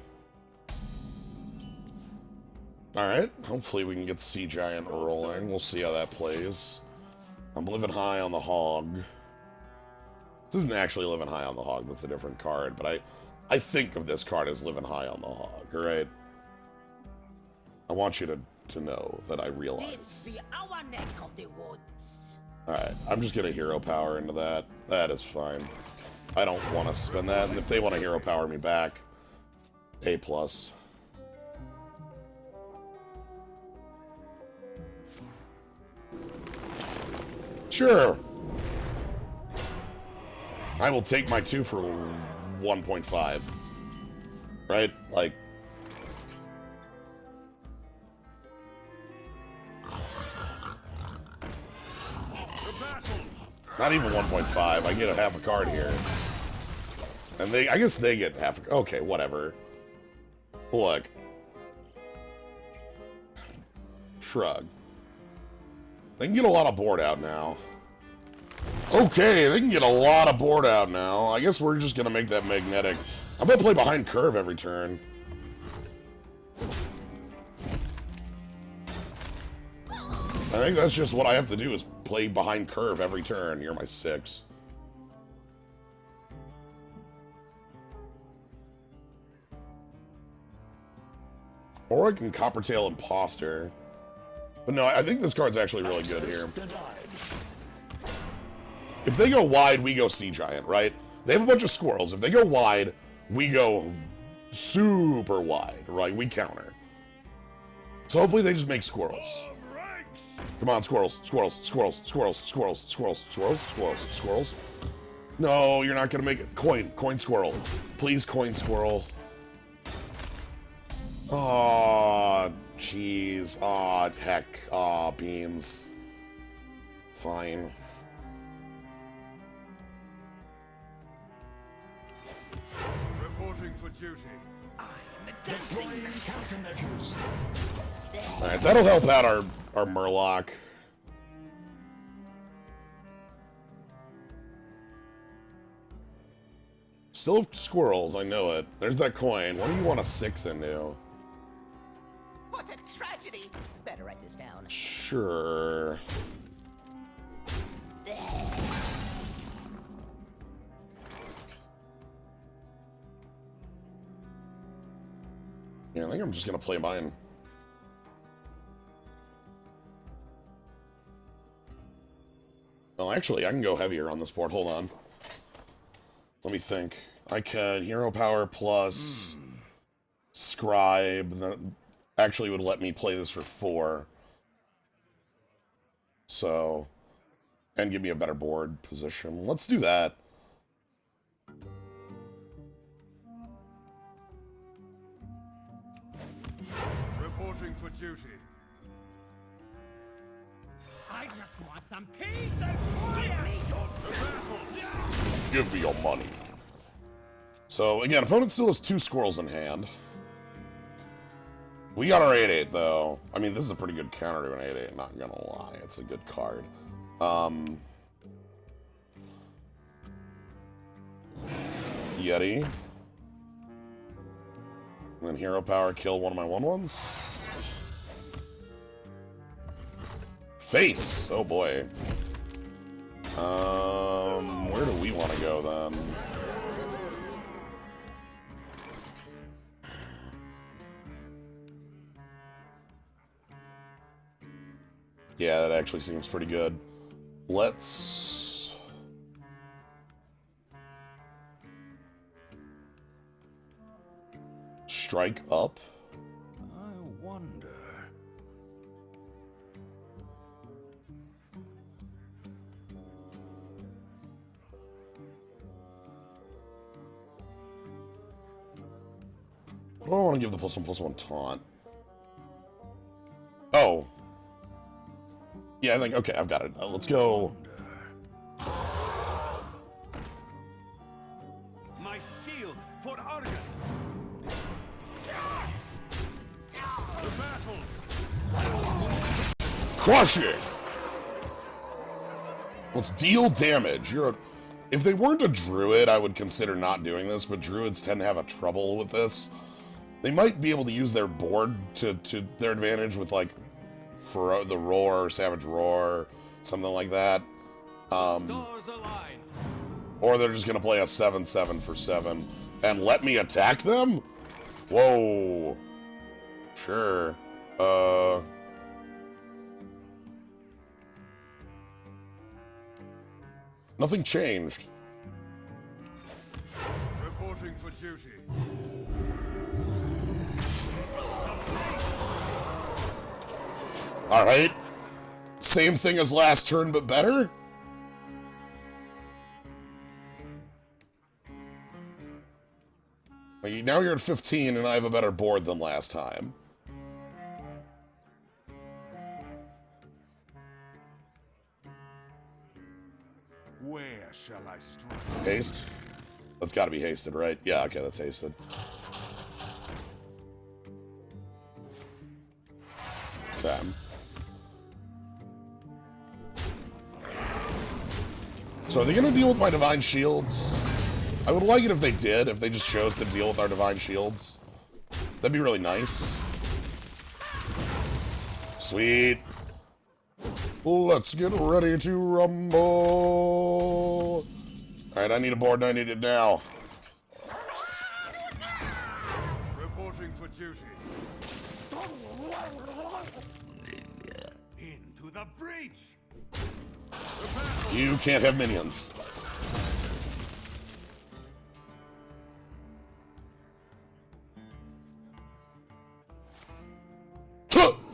Alright, hopefully we can get Sea Giant rolling. We'll see how that plays. I'm living high on the hog. This isn't actually living high on the hog, that's a different card, but I think of this card as living high on the hog, alright? I want you to know that I realize. This be our neck of the woods. Alright, I'm just gonna hero power into that. That is fine. I don't want to spend that, and if they want to hero power me back, A+. Sure. I will take my 2 for 1.5. Right? Like... Not even 1.5. I get a half a card here. And I guess they get half a... Okay, whatever. Look. Shrug. They can get a lot of board out now. Okay, they can get a lot of board out now. I guess we're just gonna make that magnetic. I'm gonna play behind curve every turn. I think that's just what I have to do, is play behind curve every turn. You're my 6. Or I can Coppertail Imposter. But no, I think this card's actually really good here. If they go wide, we go Sea Giant, right? They have a bunch of squirrels. If they go wide, we go super wide, right? We counter. So hopefully they just make squirrels. Come on, squirrels, squirrels, squirrels, squirrels, squirrels, squirrels, squirrels, squirrels, squirrels. No, you're not gonna make it. Coin squirrel. Please, coin squirrel. Aw, jeez. Aw, heck. Aw, beans. Fine. Reporting for duty. Alright, that'll help out our Murloc. Still have squirrels, I know it. There's that coin. What do you want a 6 into? What a tragedy! Better write this down. Sure. Yeah, I think I'm just gonna play mine. Well, actually, I can go heavier on this board. Hold on. Let me think. I can hero power plus scribe. That actually would let me play this for 4. So, and give me a better board position. Let's do that. Reporting for duty. I just want some peace and quiet. Give me your money. So, again, opponent still has 2 squirrels in hand. We got our 8-8, though. I mean, this is a pretty good counter to an 8-8, not gonna lie. It's a good card. Yeti. And then hero power, kill one of my 1/1s. Face! Oh boy. Where do we want to go then? Yeah, that actually seems pretty good. Let's... strike up? I wonder. What do I want to give the +1/+1 taunt? Oh. Yeah, I think, okay, I've got it. Let's go. My shield for Argus. The battle. Crush it! Let's deal damage. You're a... If they weren't a druid, I would consider not doing this, but druids tend to have a trouble with this. They might be able to use their board to their advantage with, like, for the roar, savage roar, something like that. Stars align. Or they're just gonna play a 7/7 for 7 and let me attack them? Whoa. Sure. Nothing changed. Reporting for duty. Alright. Same thing as last turn, but better? Like, now you're at 15 and I have a better board than last time. Where shall I strike? Haste? That's gotta be hasted, right? Yeah, okay, that's hasted. Okay. So are they gonna deal with my Divine Shields? I would like it if they did, if they just chose to deal with our Divine Shields. That'd be really nice. Sweet. Let's get ready to rumble. Alright, I need a board and I need it now. Reporting for duty. Into the breach. You can't have minions.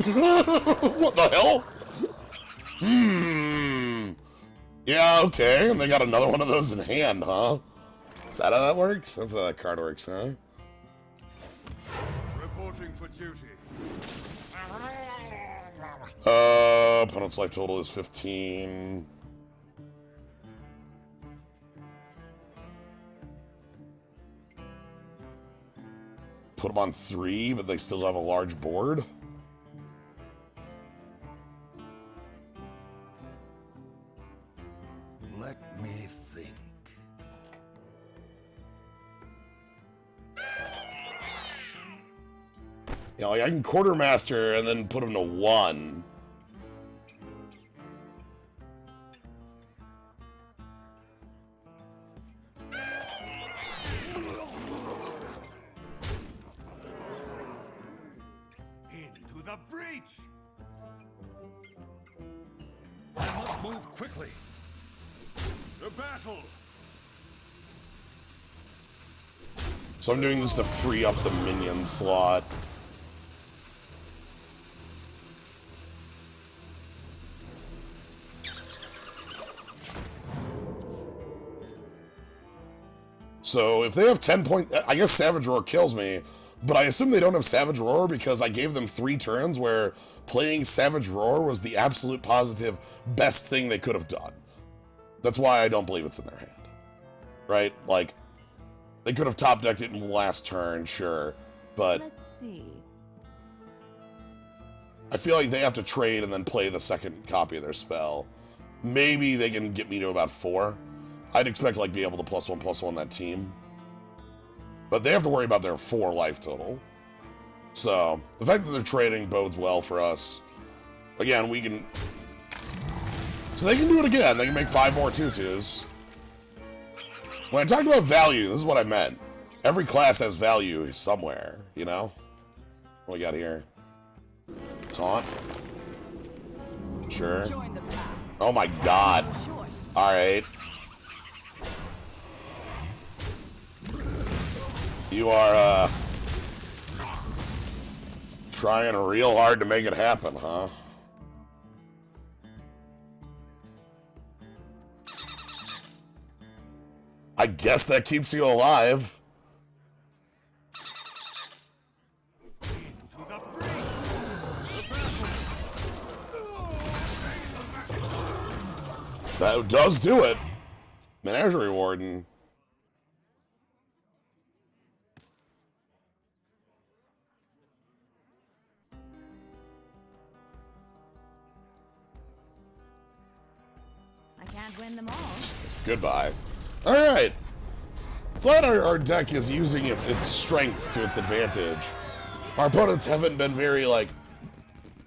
What the hell? Yeah, okay, and they got another one of those in hand, huh? Is that how that works? That's how that card works, huh? Reporting for duty. Opponent's life total is 15. Put them on 3, but they still have a large board. Let me think. Yeah, like I can quartermaster and then put them to 1. Into the breach. I must move quickly. The battle. So I'm doing this to free up the minion slot. So if they have 10 point, I guess Savage Roar kills me, but I assume they don't have Savage Roar because I gave them 3 turns where playing Savage Roar was the absolute positive best thing they could have done. That's why I don't believe it's in their hand. Right? Like, they could have top decked it in the last turn, sure, but Let's see. I feel like they have to trade and then play the second copy of their spell. Maybe they can get me to about 4. I'd expect, like, be able to +1/+1 that team. But they have to worry about their 4 life total. So, the fact that they're trading bodes well for us. Again, we can... So they can do it again. They can make 5 more 2/2s. When I talked about value, this is what I meant. Every class has value somewhere, you know? What we got here? Taunt? Sure. Join the pack. Oh my god. Short. Alright. You are, trying real hard to make it happen, huh? I guess that keeps you alive. Into the breach. That does do it. Menagerie Warden. I can't win them all. Goodbye. Alright. Glad our deck is using its strengths to its advantage. Our opponents haven't been very, like,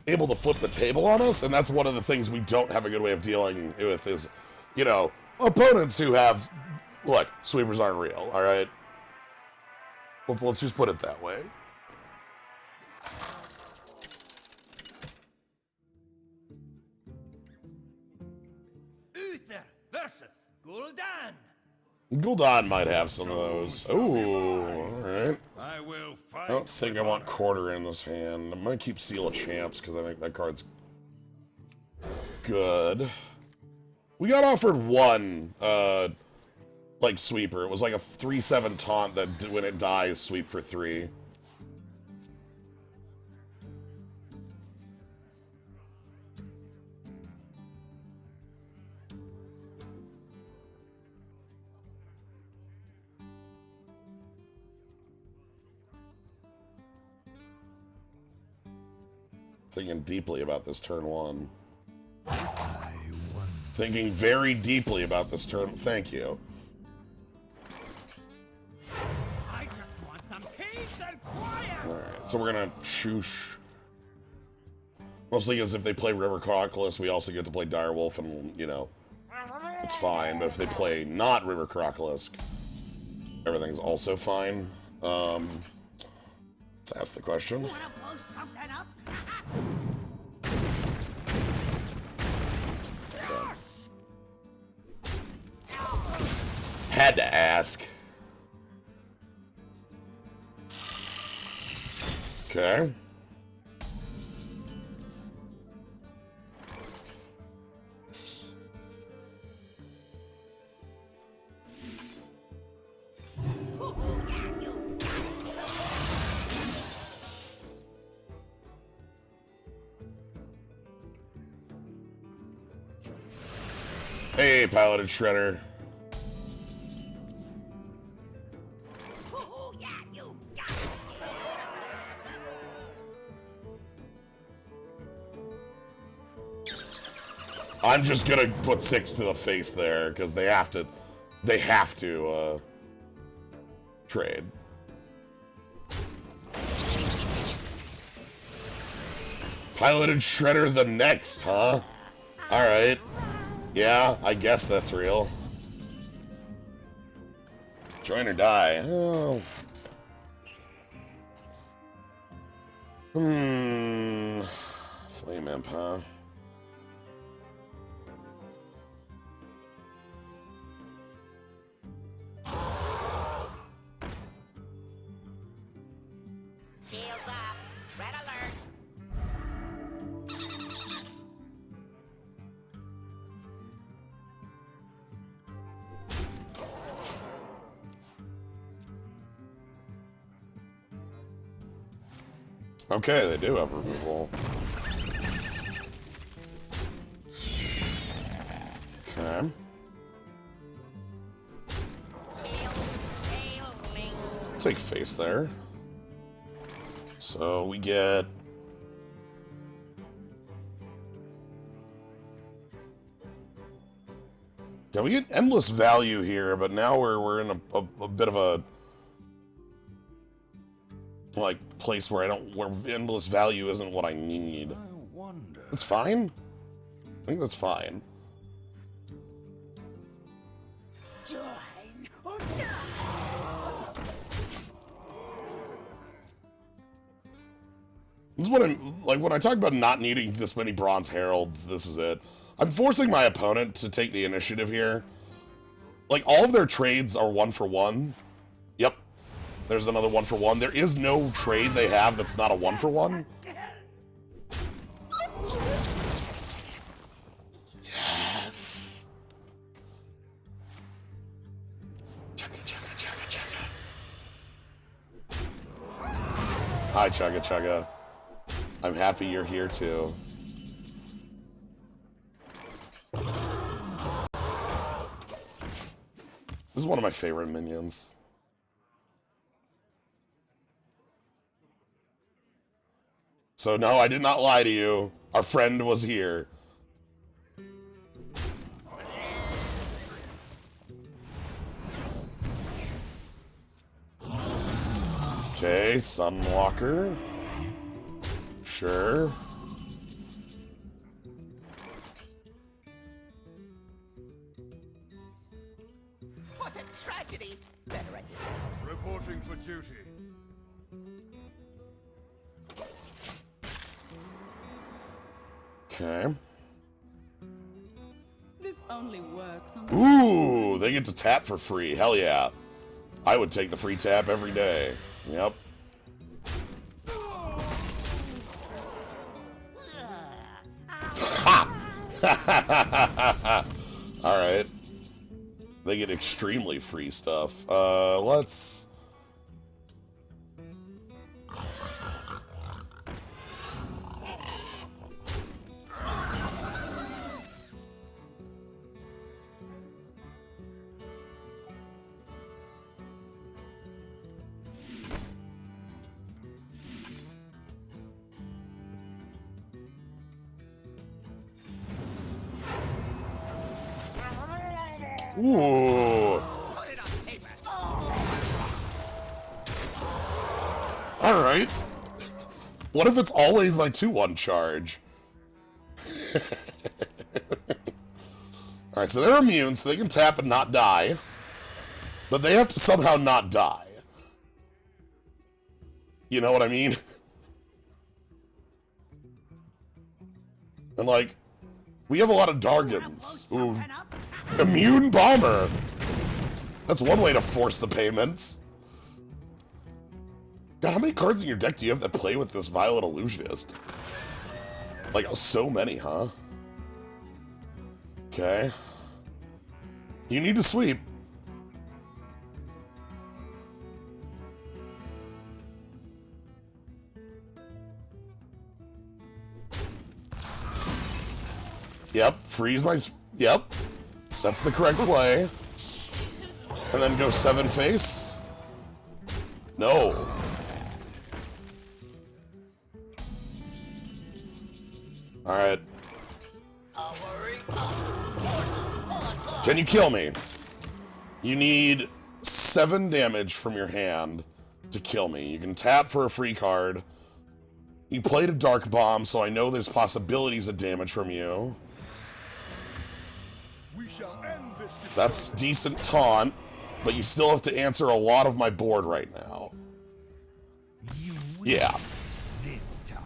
able to flip the table on us, and that's one of the things we don't have a good way of dealing with is, you know, opponents who have... Look, sweepers aren't real, alright? Let's just put it that way. Uther versus Gul'dan. Gul'dan might have some of those. Ooh, alright. I will fight. I don't think I want quarter in this hand. I'm gonna keep Seal of Champs because I think that card's good. We got offered one, like, sweeper. It was like a 3/7 taunt that when it dies, sweep for 3. Thinking deeply about this turn 1. Thinking very deeply about this turn. Thank you. I just want some peace and quiet. Alright, so we're gonna shoosh. Mostly because if they play River Crocodilus, we also get to play Direwolf, and, you know, it's fine. But if they play not River Crocodilus, everything's also fine. Let's ask the question. Wanna blow something up? Had to ask. Okay. Hey, piloted shredder. Oh, yeah, you got it. I'm just gonna put 6 to the face there because they have to trade. Piloted shredder the next, huh? All right. Yeah, I guess that's real. Join or die. Oh. Flame imp, huh? Shields up. Red alert. Okay, they do have removal. Okay. Take face there. So we get... Yeah, we get endless value here, but now we're in a bit of a like place where where endless value isn't what I need. I wonder. It's fine. I think that's fine. Join or die. This is what I'm like when I talk about not needing this many bronze heralds. This is it. I'm forcing my opponent to take the initiative here. Like all of their trades are 1-for-1. Yep. There's another 1-for-1. There is no trade they have that's not a 1-for-1. Yes. Chugga, chugga, chugga, chugga. Hi, Chugga, chugga. I'm happy you're here too. This is one of my favorite minions. So no, I did not lie to you. Our friend was here. Okay, Sunwalker. Sure. What a tragedy. Better at this. Reporting for duty. Okay. This only works on Ooh, they get to tap for free. Hell yeah. I would take the free tap every day. Yep. Ha! Alright. They get extremely free stuff. Let's... Ooh. Alright. What if it's always my 2-1 charge? Alright, so they're immune, so they can tap and not die. But they have to somehow not die. You know what I mean? And like, we have a lot of Dargans. Ooh. Immune Bomber! That's one way to force the payments. God, how many cards in your deck do you have that play with this Violet Illusionist? Like, so many, huh? Okay. You need to sweep. Yep, freeze my... Yep. That's the correct play. And then go 7 face. No. Alright. Can you kill me? You need 7 damage from your hand to kill me. You can tap for a free card. You played a Dark Bomb, so I know there's possibilities of damage from you. We shall end this defeat. That's decent taunt, but you still have to answer a lot of my board right now. Yeah. This time.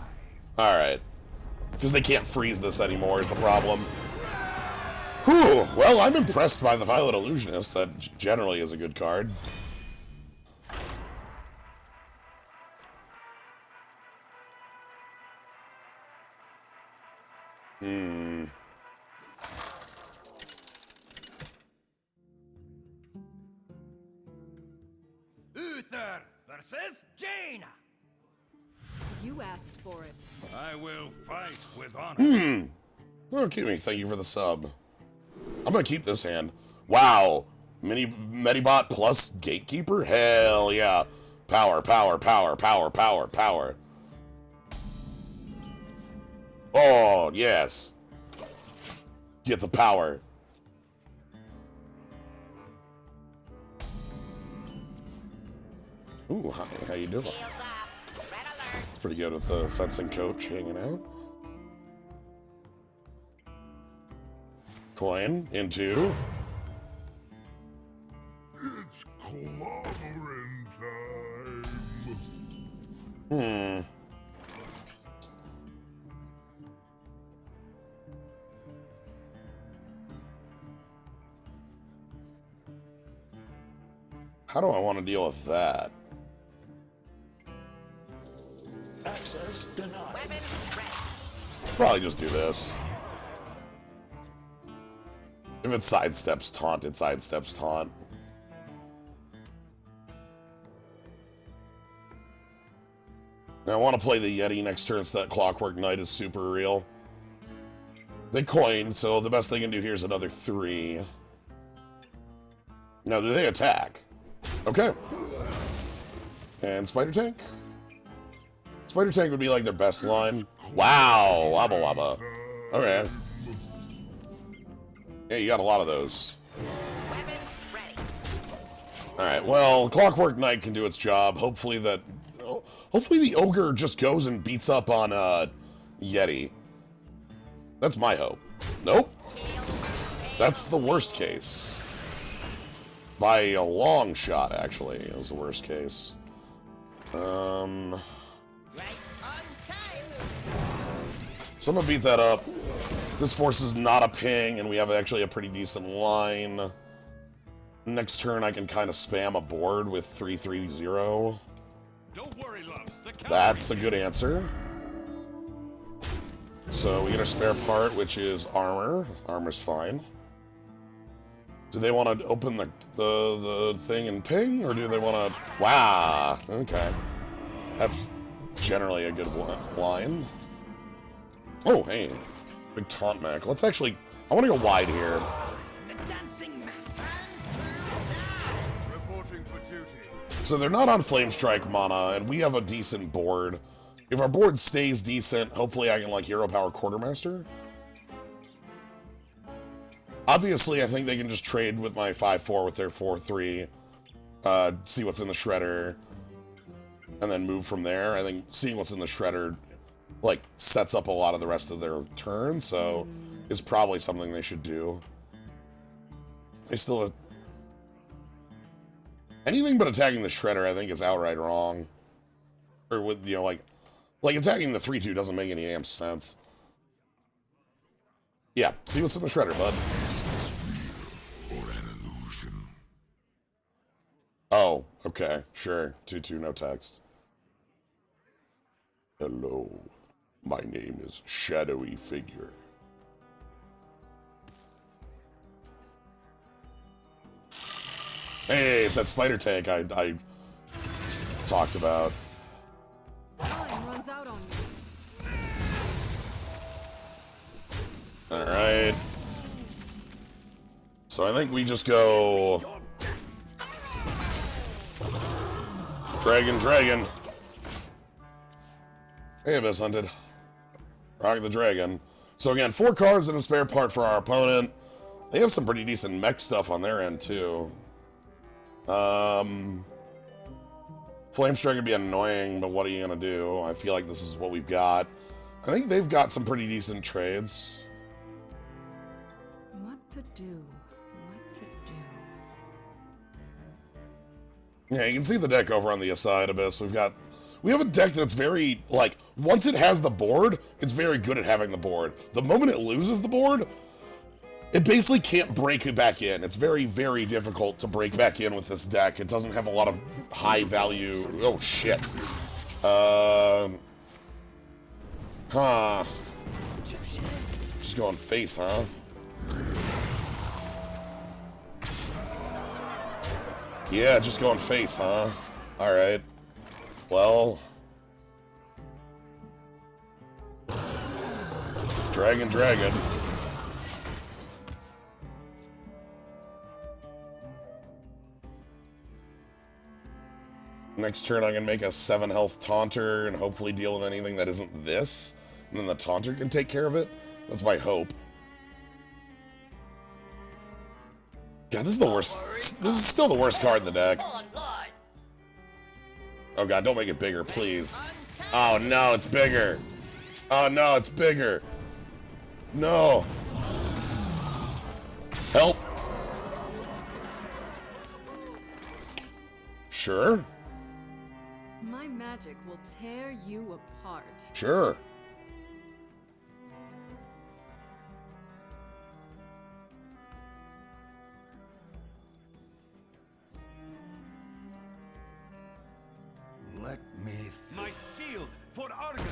Alright. Because they can't freeze this anymore is the problem. Whew. Well, I'm impressed by the Violet Illusionist. That generally is a good card. Uther versus Jaina. You asked for it. I will fight with honor. Oh, keep me. Thank you for the sub. I'm gonna keep this hand. Wow. Medibot plus Gatekeeper? Hell yeah. Power, power, power, power, power, power. Oh, yes. Get the power. Ooh, hi. How you doing? It's pretty good with the fencing coach hanging out. Coin into. It's clobbering time. How do I want to deal with that? Access denied. Weapon ready. Probably just do this. If it sidesteps taunt, it sidesteps taunt. Now, I want to play the Yeti next turn so that Clockwork Knight is super real. They coined, so the best they can do here is another 3. Now, do they attack? Okay. And Spider Tank? Spider Tank would be like their best line. Wow, wabba wabba. Okay. Yeah, you got a lot of those. Weapon ready. Alright, well, Clockwork Knight can do its job. Hopefully the Ogre just goes and beats up on, Yeti. That's my hope. Nope. That's the worst case. By a long shot, actually, is the worst case. Right on time. So I'm gonna beat that up. This forces not a ping, and we have actually a pretty decent line. Next turn, I can kind of spam a board with 3-3-0. Don't worry, loves. The That's a good answer. So we get our spare part, which is armor. Armor's fine. Do they want to open the thing and ping, or do they want to... Wow, okay. That's generally a good line. Oh, hey. Big taunt mech. Let's actually... I want to go wide here. The dancing master. reporting for duty. So they're not on Flame Strike mana, and we have a decent board. If our board stays decent, hopefully I can, like, Hero Power Quartermaster. Obviously, I think they can just trade with my 5-4 with their 4-3, see what's in the Shredder, and then move from there. I think seeing what's in the Shredder, like, sets up a lot of the rest of their turn, so is probably something they should do. They still have... Anything but attacking the Shredder, I think, is outright wrong. Or with, you know, like attacking the 3-2 doesn't make any damn sense. Yeah, see what's in the Shredder, bud. Or an illusion. Oh, okay, sure. 2-2, no text. Hello, my name is Shadowy Figure. Hey, it's that spider tank I talked about. Time runs out on me. Alright. So I think we just go... Dragon, dragon. Hey, Abyss Hunted. Rock the dragon. So again, 4 cards and a spare part for our opponent. They have some pretty decent mech stuff on their end, too. Flame Strike would be annoying, but what are you gonna do? I feel like this is what we've got. I think they've got some pretty decent trades. What to do? What to do? Yeah, you can see the deck over on the side, Abyss. We have a deck that's very, like, once it has the board, it's very good at having the board. The moment it loses the board, it basically can't break it back in. It's very, very difficult to break back in with this deck. It doesn't have a lot of high value. Oh, shit. Just going face, huh? Yeah, just going face, huh? Alright. Well... Dragon, dragon. Next turn, I'm gonna make a 7 health Taunter and hopefully deal with anything that isn't this. And then the Taunter can take care of it. That's my hope. God, this is the worst. This is still the worst card in the deck. Oh god, don't make it bigger, please. Oh no, it's bigger. Oh no, it's bigger. No. Help. Sure. My magic will tear you apart. Sure. Let me. My shield for Argus.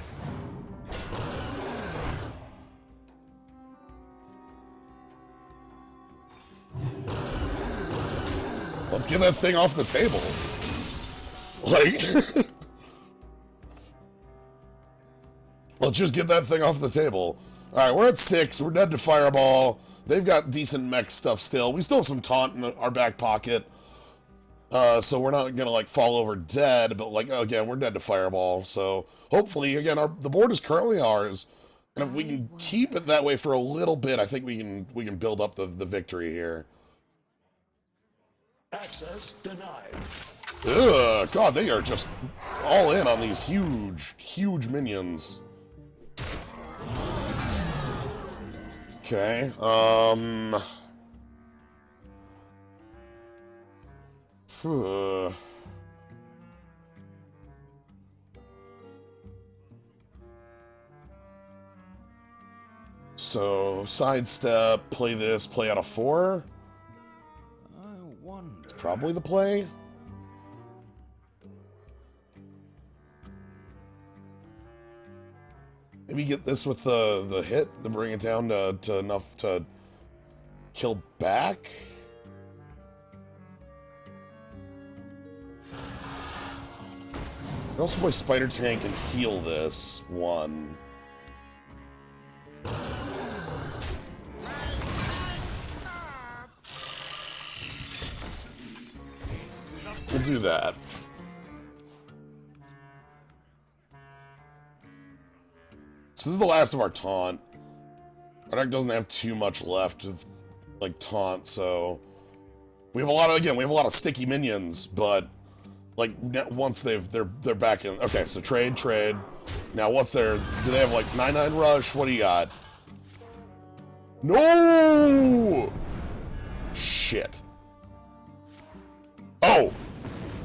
Let's get that thing off the table. Like, let's just get that thing off the table. Alright, we're at 6. We're dead to Fireball. They've got decent mech stuff still. We still have some taunt in our back pocket. So we're not gonna, like, fall over dead, but, like, again, we're dead to Fireball. So, hopefully, again, the board is currently ours. And if we can keep it that way for a little bit, I think we can build up the victory here. Access denied. Ugh, God, they are just all in on these huge, huge minions. Okay, So, sidestep, play this, play out of 4. I wonder. It's probably the play. Maybe get this with the hit to bring it down to enough to kill back. I also play Spider Tank and heal this one. We'll do that. So this is the last of our taunt. Our deck doesn't have too much left of, like, taunt, so... We have a lot of sticky minions, but... Like, once they're back in... Okay, so trade. Now, what's their... Do they have, like, 9/9 rush? What do you got? No! Shit. Oh!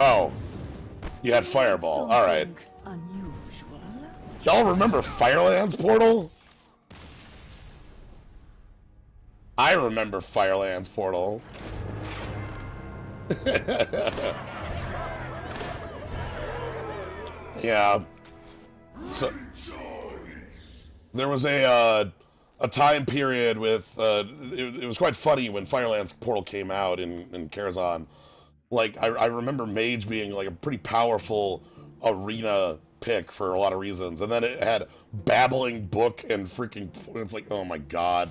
Oh. You had Fireball. Alright. Y'all remember Firelands Portal? I remember Firelands Portal. Yeah. So there was a time period with it was quite funny when Firelands Portal came out in Karazhan. Like I remember Mage being like a pretty powerful arena pick for a lot of reasons, and then it had Babbling Book and freaking, it's like, oh my god.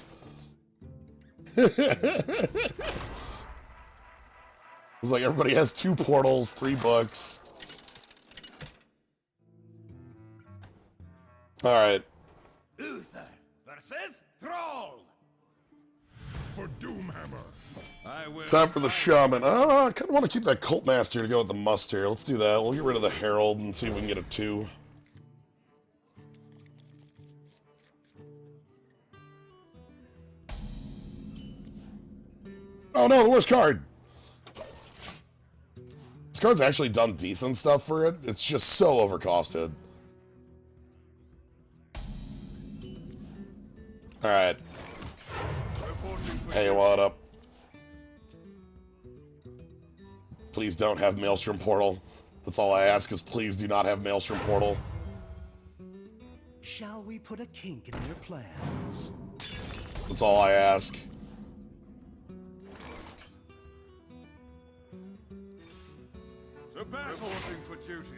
It's like everybody has 2 portals, 3 books. Alright. Uther versus Thrall. For Doomhammer. I will. Time for the shaman. I kind of want to keep that cult master to go with the must here. Let's do that. We'll get rid of the herald and see if we can get a 2. Oh no, the worst card! This card's actually done decent stuff for it. It's just so overcosted. Alright. Hey, what up? Please don't have Maelstrom Portal. That's all I ask is please do not have Maelstrom Portal. Shall we put a kink in their plans? That's all I ask. The battle. Reporting for duty.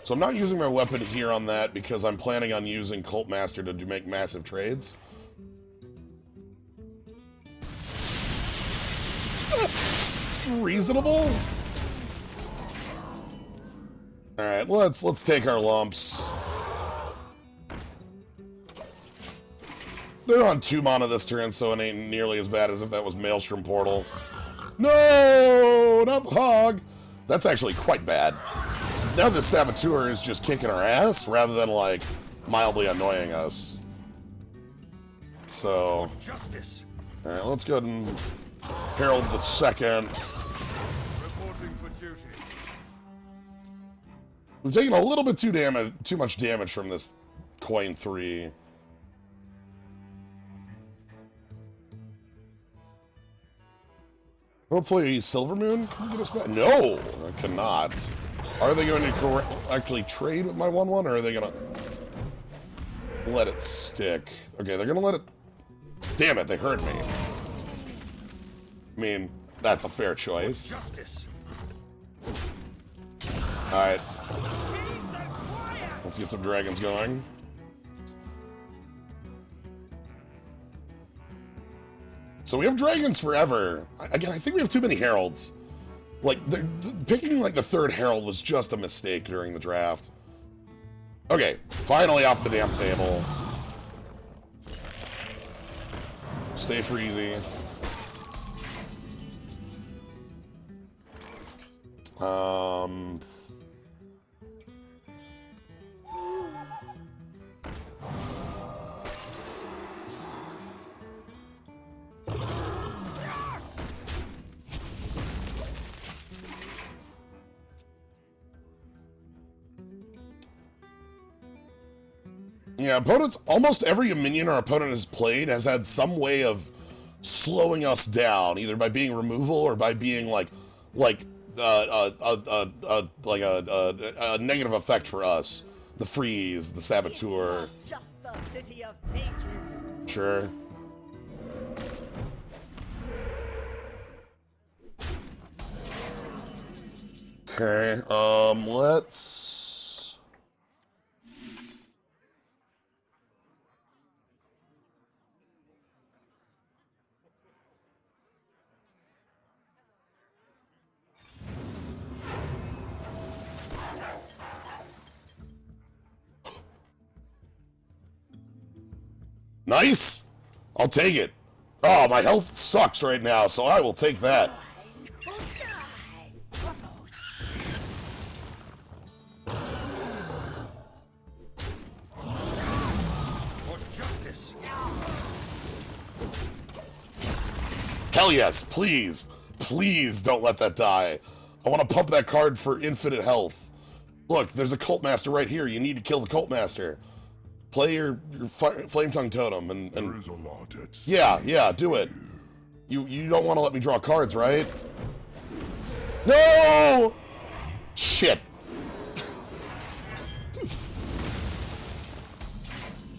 So I'm not using my weapon here on that because I'm planning on using Cult Master to make massive trades. That's reasonable. Alright, let's take our lumps. They're on 2 mana this turn, so it ain't nearly as bad as if that was Maelstrom Portal. No, not the hog. That's actually quite bad. Now this Saboteur is just kicking our ass rather than, like, mildly annoying us. So, Justice. alright, let's go ahead and Herald the Second. Reporting for duty. We've taken a little bit too much damage from this coin 3. Hopefully Silvermoon can get us back. No, I cannot. Are they going to actually trade with my 1/1, or are they going to let it stick? Okay, they're going to let it... Damn it, they hurt me. I mean, that's a fair choice. Justice. Alright. Let's get some dragons going. So we have dragons forever. Again, I think we have too many heralds. Like, picking like the 3rd herald was just a mistake during the draft. Okay, finally off the damn table. Stay freezy. Yeah, opponents, almost every minion our opponent has played has had some way of slowing us down, either by being removal or by being like a negative effect for us. The freeze, the saboteur. Just the city of pages. Sure. Okay, let's... Nice! I'll take it. Oh, my health sucks right now, so I will take that. For justice. Hell yes, please. Please don't let that die. I want to pump that card for infinite health. Look, there's a Cult Master right here. You need to kill the Cult Master. Play your Flame Tongue Totem and There is a lot at stake. yeah, do it. You don't want to let me draw cards, right? No! Shit.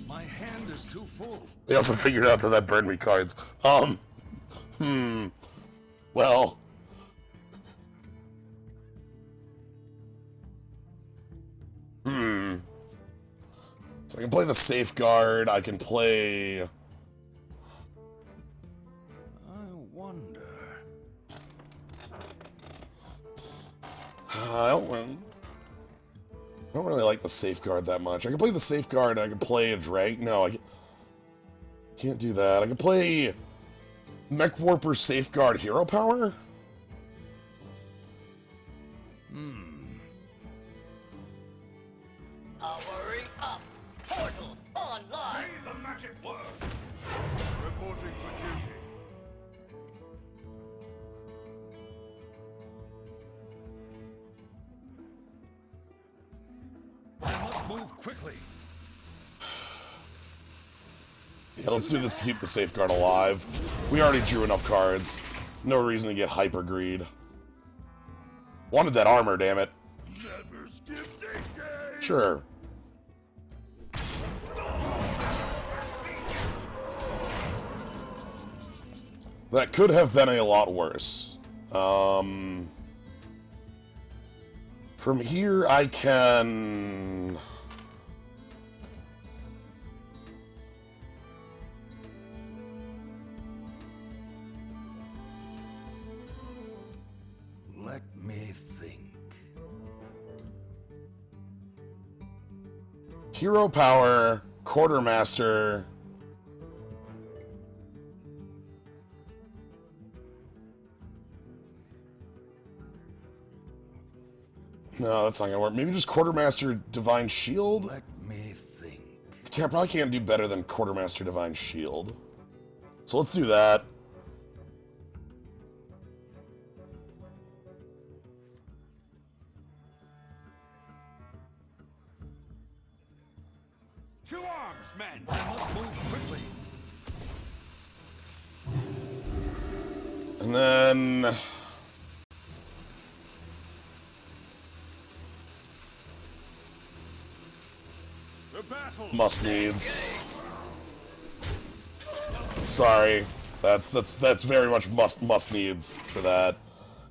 My hand is too full. They also figured out that burned me cards. Well. So I can play the Safeguard. I can play... I wonder. I don't really like the Safeguard that much. I can play the Safeguard and I can play a Drag. No, I can't do that. I can play Mech Warper Safeguard Hero Power. Powering up. Portals online. Say the magic word. Reporting for duty. I must move quickly. Yeah, let's do this to keep the Safeguard alive. We already drew enough cards. No reason to get Hyper Greed. Wanted that armor, damn it. Never skip thinking. Sure. That could have been a lot worse. From here, I can... Let me think. Hero Power, Quartermaster... No, that's not gonna work. Maybe just Quartermaster Divine Shield? Let me think. Probably can't do better than Quartermaster Divine Shield. So let's do that. To arms, men! I must move quickly. And then... The battle! Must needs. Sorry. That's very much must needs for that.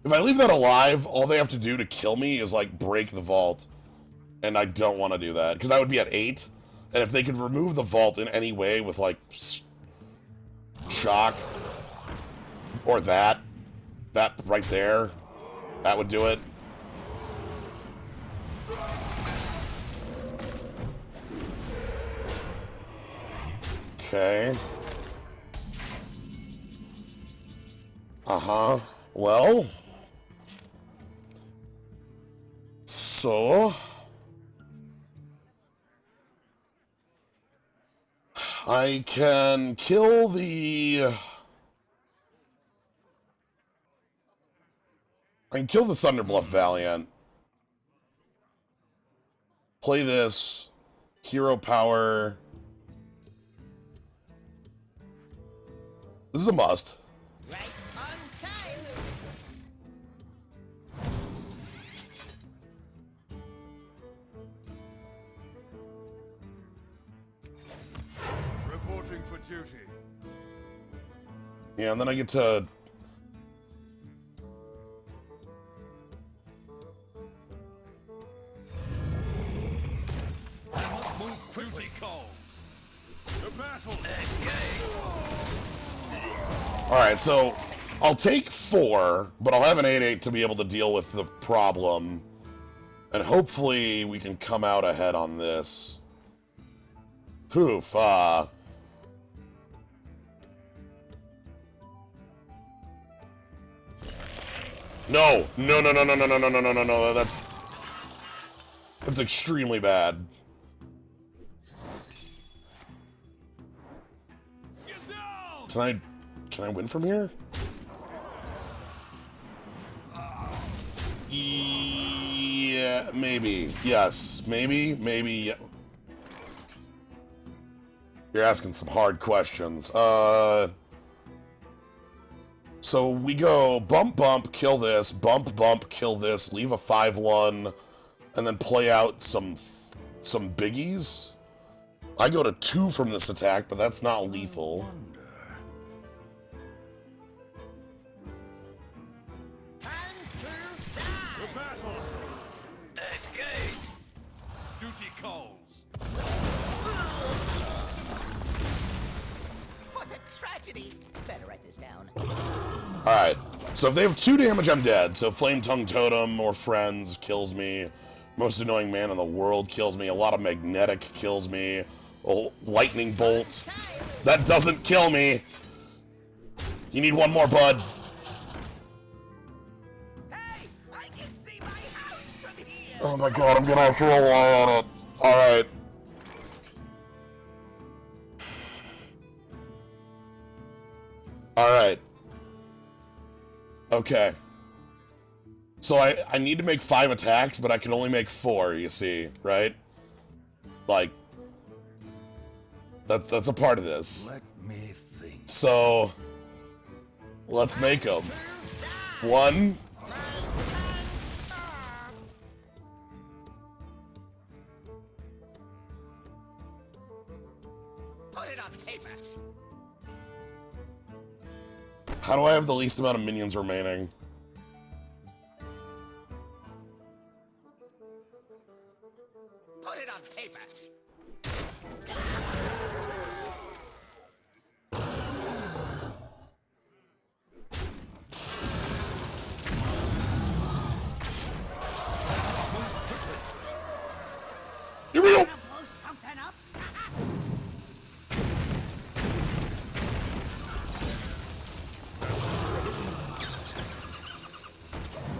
If I leave that alive, all they have to do to kill me is like break the vault. And I don't want to do that, because I would be at 8. And if they could remove the vault in any way with like shock or that right there, that would do it. Okay. Uh-huh. Well. So. I can kill the... I can kill the Thunderbluff Valiant. Play this. Hero Power... This is a must. Right on time. Reporting for duty. Yeah, and then I get to... I must move quickly. Calls. The battle! Alright, so I'll take 4, but I'll have an 8-8 to be able to deal with the problem. And hopefully we can come out ahead on this. Poof, No! No, that's extremely bad. Can I win from here? Yeah, maybe. Yes, maybe. Yeah. You're asking some hard questions. So we go bump, kill this, bump, kill this, leave a 5-1, and then play out some biggies. I go to 2 from this attack, but that's not lethal. The battle! Engage! Duty calls. tragedy. Better write this down. Alright, so if they have 2 damage, I'm dead. So Flame Tongue Totem or Friends kills me. Most Annoying Man in the World kills me. A lot of Magnetic kills me. Oh, Lightning Bolt. That doesn't kill me. You need one more, bud. Hey, I can see my house from here. Oh my god, I'm gonna have to rely on it. Alright. Alright. Okay. So I need to make 5 attacks, but I can only make 4, you see, right? Like, that's a part of this. Let me think. So, let's make them. 1. Put it on paper. How do I have the least amount of minions remaining? Put it on paper. Here we go! Blow something up.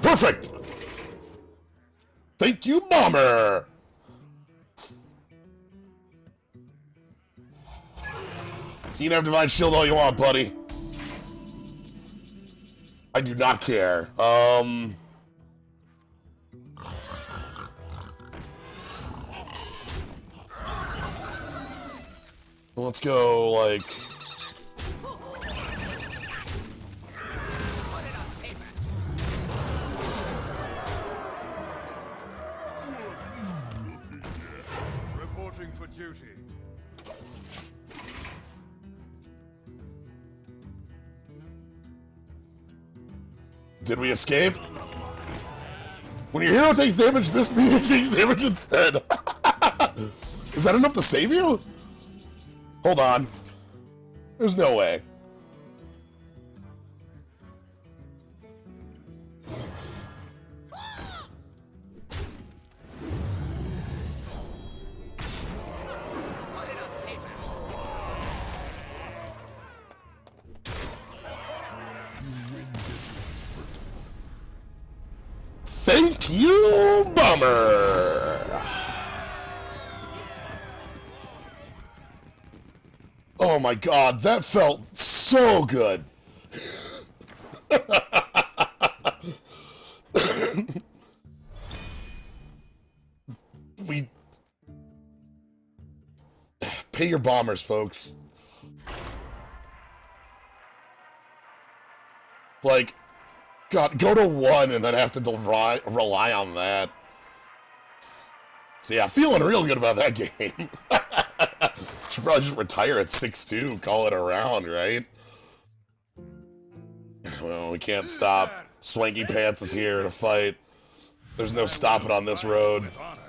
Perfect! Thank you, Bomber! You can have Divine Shield all you want, buddy. I do not care. Let's go, like... Reporting for duty. Did we escape? When your hero takes damage, this means takes damage instead. Is that enough to save you? Hold on. There's no way. Put it on paper. Thank you, Bummer! Oh my god, that felt so good! We... Pay your bombers, folks. Like... God, go to 1 and then have to rely on that. So yeah, feeling real good about that game. Should probably just retire at 6-2, call it a round, right? Well, we can't stop. Swanky Pants is here to fight. There's no stopping on this road. With honor,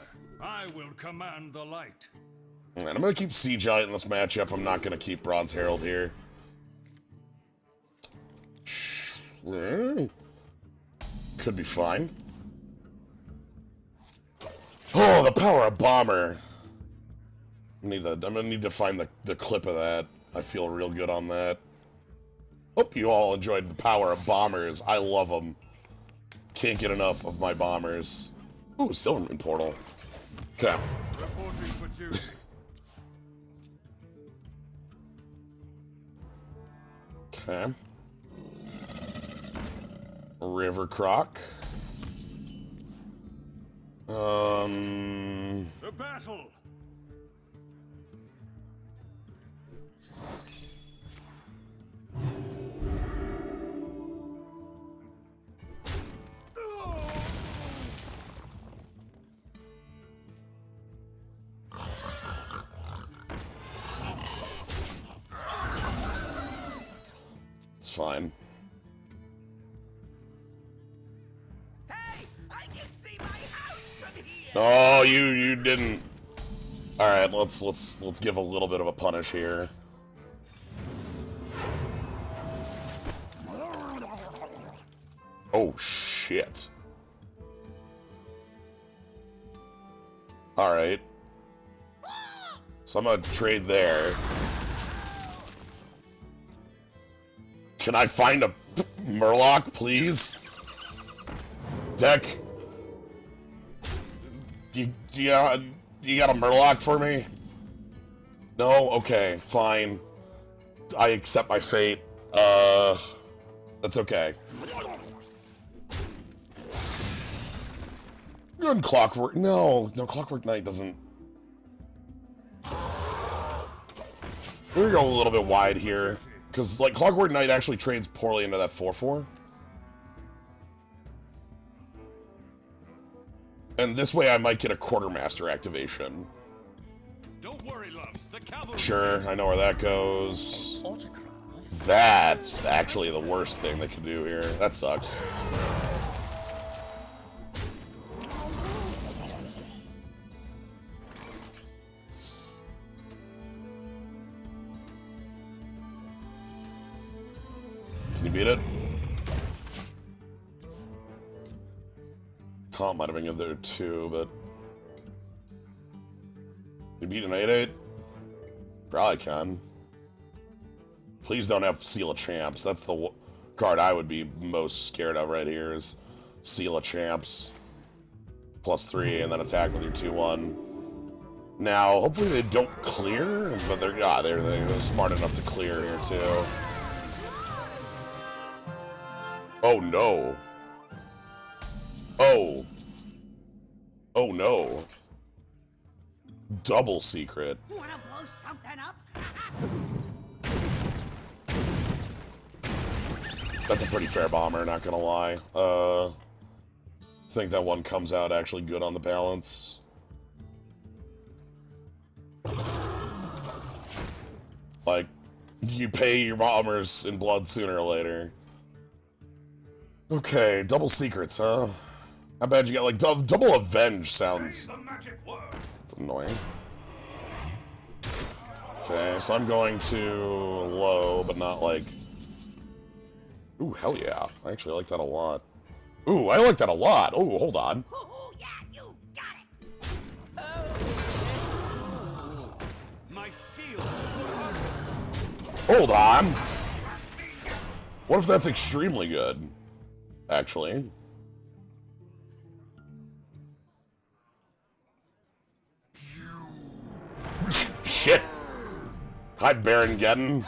I will command the light. And I'm gonna keep Sea Giant in this matchup. I'm not gonna keep Bronze Herald here. Could be fine. Oh, the power of Bomber. I'm gonna need to find the clip of that. I feel real good on that. Hope you all enjoyed the power of Bombers. I love them. Can't get enough of my Bombers. Ooh, Silverman Portal. Okay. Reporting for duty. Okay. River Croc. The battle. It's fine. Hey, I can see my house from here. Oh, you didn't. All right, let's give a little bit of a punish here. Oh, shit. Alright. So I'm gonna trade there. Can I find a Murloc, please? Deck? You got a Murloc for me? No? Okay, fine. I accept my fate. That's okay. Good Clockwork. No, Clockwork Knight doesn't. We're gonna go a little bit wide here. Because, like, Clockwork Knight actually trades poorly into that 4/4. And this way I might get a Quartermaster activation. Don't worry, loves. The cavalry. Sure, I know where that goes. That's actually the worst thing they could do here. That sucks. Can you beat it? Tom might have been good there too, but... You beat an 8/8? Probably can. Please don't have Seal of Champs. That's the card I would be most scared of right here is Seal of Champs. +3 and then attack with your 2/1. Now, hopefully they don't clear, but they're smart enough to clear here too. Oh no. Oh. Oh no. Double secret. Wanna blow something up? That's a pretty fair bomber, not gonna lie. Think that one comes out actually good on the balance. Like, you pay your bombers in blood sooner or later. Okay, double secrets, huh? How bad you got, like, double avenge sounds... The magic word. It's annoying. Okay, so I'm going to low, but not like... Ooh, hell yeah. I actually like that a lot. Ooh, I like that a lot. Ooh, hold on. Ooh, yeah, you got it. My shield. Hold on. What if that's extremely good? Actually. Shit. Hi, Baron Geddon.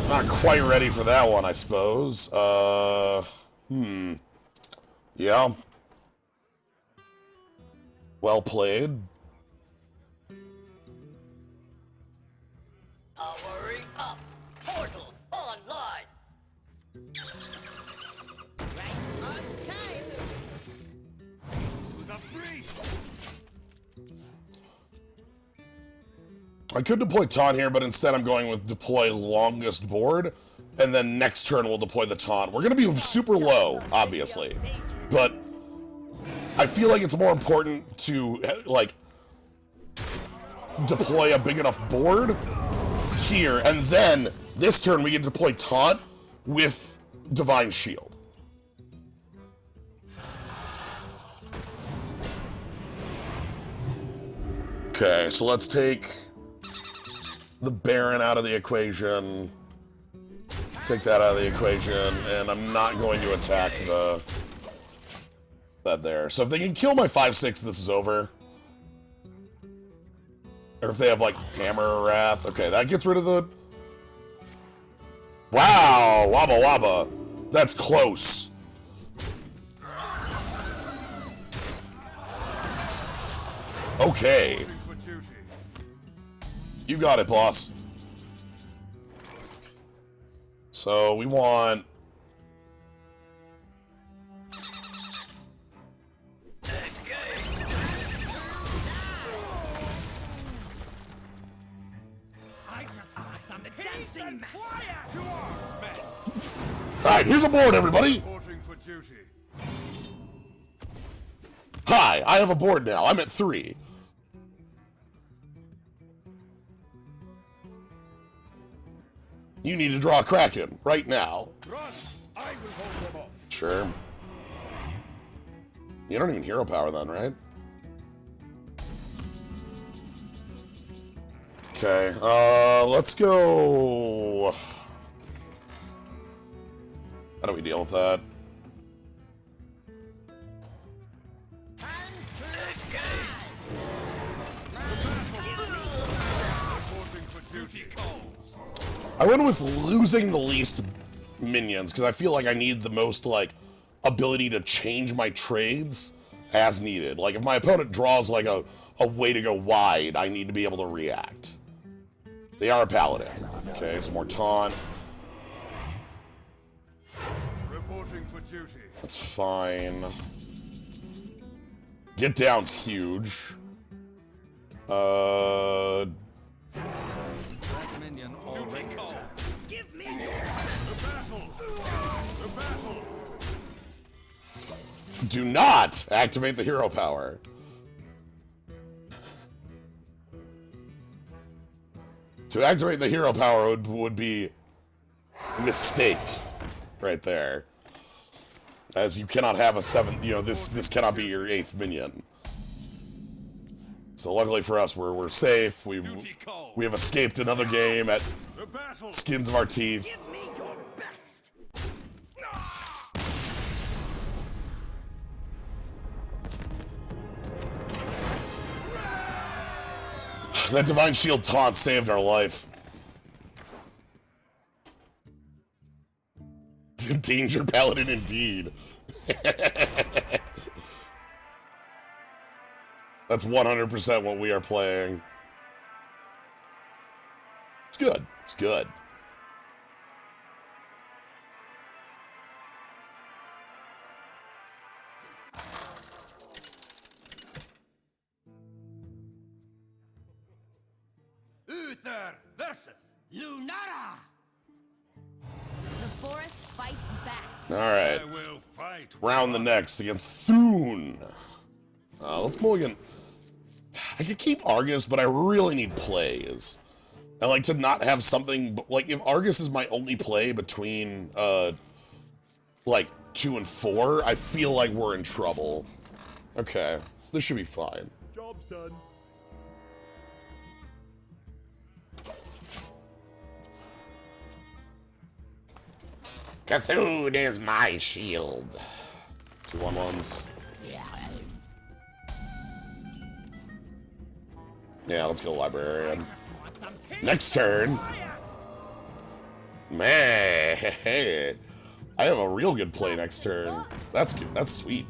Not quite ready for that one, I suppose. Yeah. Well played. Powering up. Portals online. Right on time. The breach. I could deploy taunt here, but instead I'm going with deploy longest board, and then next turn we'll deploy the taunt. We're going to be super low, obviously, but I feel like it's more important to, like, deploy a big enough board here, and then this turn we can deploy taunt with Divine Shield. Okay, so let's take the Baron out of the equation. Take that out of the equation, and I'm not going to attack that there. So if they can kill my 5/6, this is over. Or if they have, like, Hammer or Wrath. Okay, that gets rid of the... Wow! Wabba wabba. That's close. Okay. For duty. You got it, boss. So, we want... I just thought I'm the dancing master. To arms, men. Alright, here's a board, everybody! Reporting for duty. Hi, I have a board now. I'm at 3. You need to draw a Kraken right now. Run. I will hold them off. Sure. You don't even hero power then, right? Okay, let's go. How do we deal with that? I went with losing the least minions because I feel like I need the most like ability to change my trades as needed. Like if my opponent draws like a way to go wide, I need to be able to react. They are a paladin. Okay, some more taunt. Reporting for duty. That's fine. Get down's huge. Minion Duty already. call. Give me The battle. The battle. Do not activate the hero power. To activate the hero power would be a mistake right there. As you cannot have a 7th, you know, this cannot be your 8th minion. So luckily for us, we're safe. We have escaped another game at The battle. skins of our teeth. Give me your best. That Divine Shield taunt saved our life. Danger Paladin indeed. That's 100% what we are playing. It's good. It's good. Uther versus Lunara. The forest fights back. Alright. I will fight. Round the next against Thune. Let's mulligan. I could keep Argus, but I really need plays. I like to not have something, like, if Argus is my only play between, like, 2 and 4, I feel like we're in trouble. Okay, this should be fine. Job's done. Cthulhu is my shield. 2/1/1s. Yeah, let's go Librarian. Next turn. Man, I have a real good play next turn. That's good. That's sweet.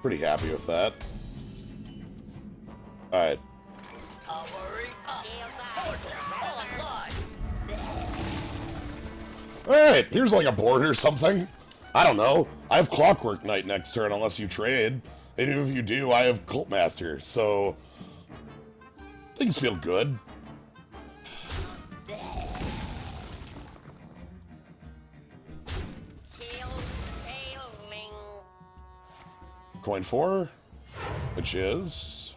Pretty happy with that. Alright. Powering up. Portals online. Alright, here's like a board or something. I don't know. I have Clockwork Knight next turn unless you trade. And if you do, I have Cult Master, so things feel good. Coin 4, which is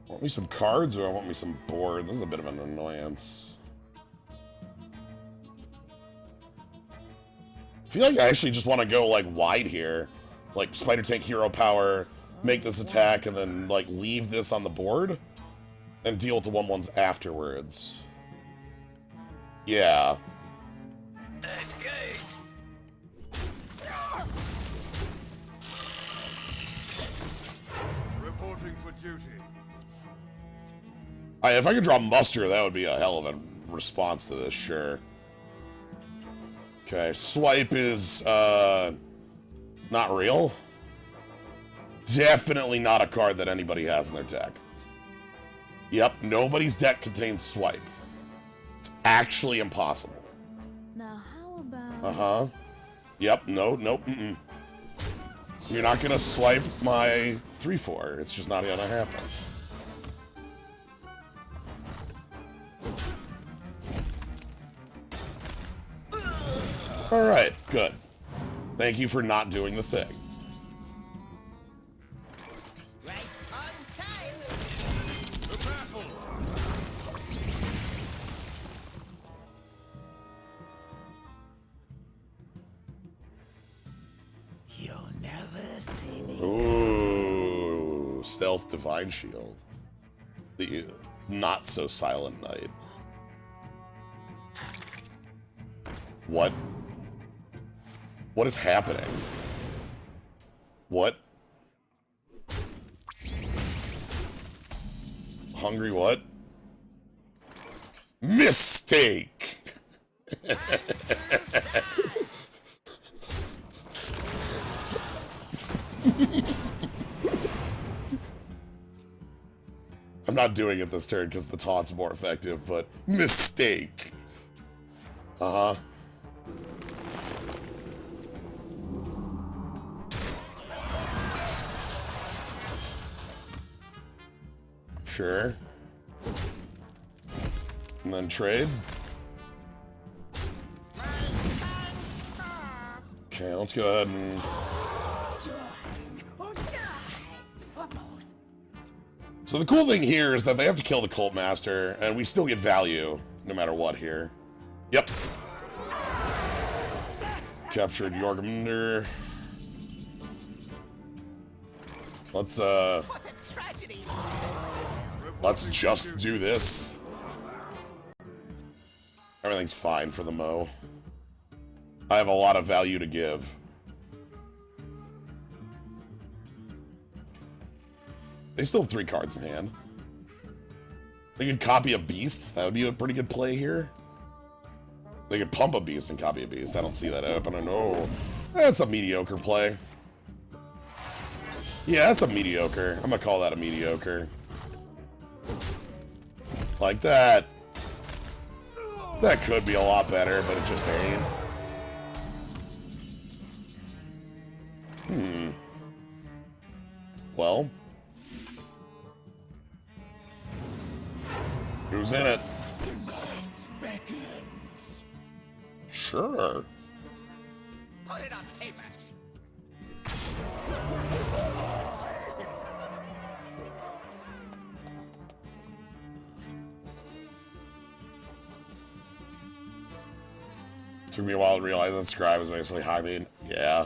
Want me some cards or I want me some board? This is a bit of an annoyance. I feel like I actually just want to go like wide here. Like Spider Tank hero power, make this attack, and then like leave this on the board and deal with the 1/1s afterwards. Yeah. Reporting for duty. If I could draw Muster, that would be a hell of a response to this, sure. Okay, Swipe is, not real. Definitely not a card that anybody has in their deck. Yep, nobody's deck contains Swipe. It's actually impossible. Now how about... Uh-huh. Yep, nope, mm-mm. You're not gonna swipe my 3/4. It's just not gonna happen. Alright, good. Thank you for not doing the thing. Right on time. The battle. You'll never see me. Ooh, stealth divine shield. The not so silent knight. What? What is happening? What? Hungry what? Mistake! I'm not doing it this turn because the taunt's more effective, but mistake. Uh-huh. Sure. And then trade. Okay, let's go ahead and... So the cool thing here is that they have to kill the Cult Master, and we still get value, no matter what here. Yep. Captured Jorgmunder. Let's, What a tragedy. let's just do this. Everything's fine for the Mo. I have a lot of value to give. They still have 3 cards in hand. They could copy a beast. That would be a pretty good play here. They could pump a beast and copy a beast. I don't see that happen. I know. That's a mediocre play. Yeah, that's a mediocre. I'm gonna call that a mediocre. Like that. That could be a lot better, but it just ain't. Well. Who's in it? Sure. Put it on paper. Took me a while to realize that Scribe was basically high beam. Yeah.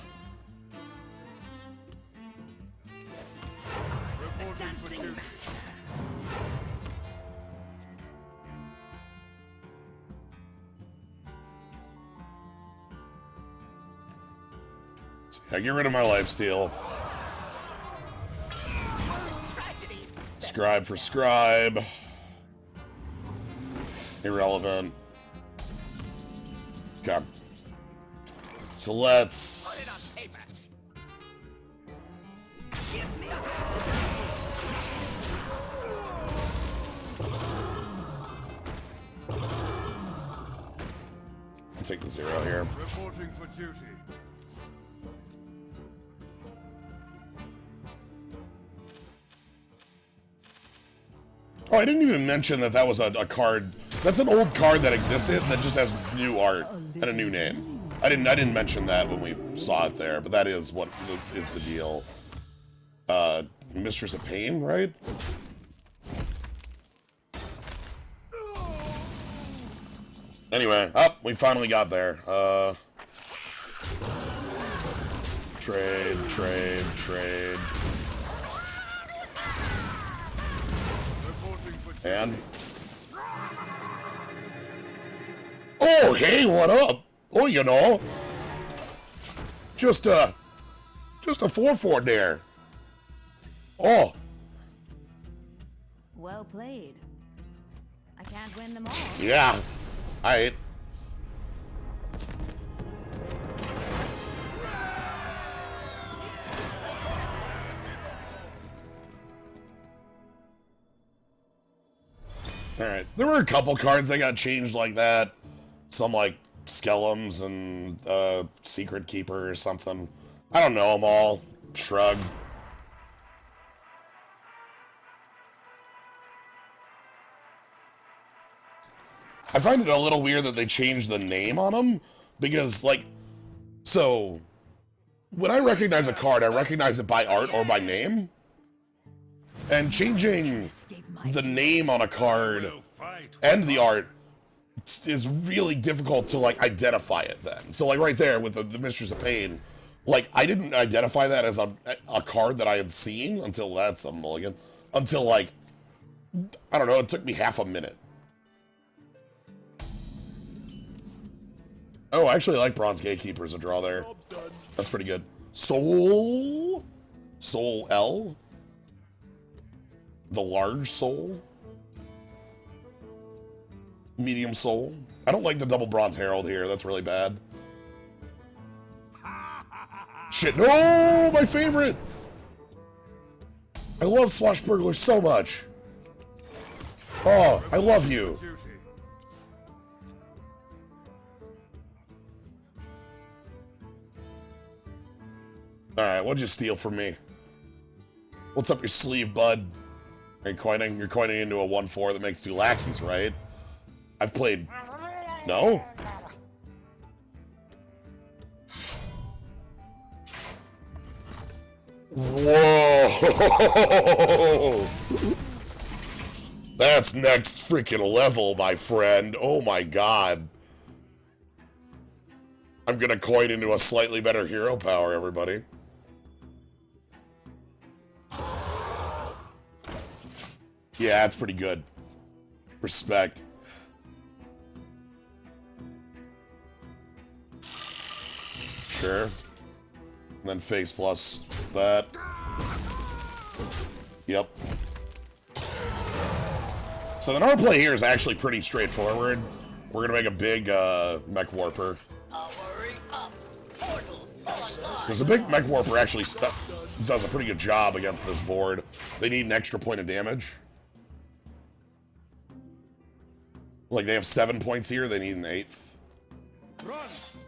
Reporting for duty. I get rid of my lifesteal. Tragedy. Scribe for Scribe. Irrelevant. Okay. So Put it let's... on paper. Give me I'll take the 0 here. Reporting for duty. Oh, I didn't even mention that that was a card. That's an old card that existed that just has new art and a new name. I didn't mention that when we saw it there, but that is what is the deal. Mistress of Pain, right? Anyway, we finally got there. Trade. Reporting for duty. And oh, hey, what up? Oh, you know, just a 4/4 there. Oh, Well played. I can't win them all. yeah. Alright. Alright. There were a couple cards that got changed like that. Some like Skellums and Secret Keeper or something. I don't know them all. Shrug. I find it a little weird that they changed the name on them because, like, so when I recognize a card, I recognize it by art or by name. And changing the name on a card and the art is really difficult to, like, identify it then. So, like, right there with the Mistress of Pain, like, I didn't identify that as a card that I had seen until that's a mulligan. Until, like, I don't know, it took me half a minute. Oh, I actually like Bronze Gatekeeper as a draw there. That's pretty good. Soul L? The large soul? Medium soul? I don't like the double Bronze Herald here. That's really bad. Shit, no! My favorite! I love Swashbuckler so much. Oh, I love you. Alright, what'd you steal from me? What's up your sleeve, bud? Are you coining? You're coining into a 1/4 that makes 2 lackeys, right? I've played... No? Whoa! That's next freaking level, my friend. Oh my god. I'm gonna coin into a slightly better hero power, everybody. Yeah, that's pretty good. Respect. Sure. And then face plus that. Yep. So then our play here is actually pretty straightforward. We're gonna make a big Mech Warper. Because a big Mech Warper actually does a pretty good job against this board. They need an extra point of damage. Like, they have 7 points here, they need an 8th. Run!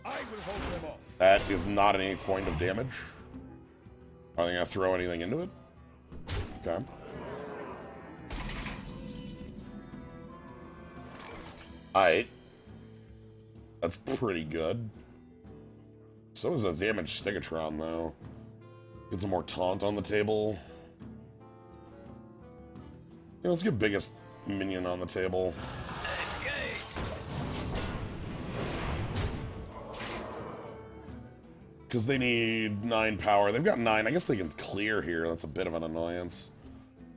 I will hold them off. That is not an 8th point of damage. Are they gonna throw anything into it? Okay. Alright. That's pretty good. So is a damaged Stegatron, though. Get some more taunt on the table. Yeah, let's get biggest minion on the table. Because they need 9 power. They've got 9. I guess they can clear here. That's a bit of an annoyance.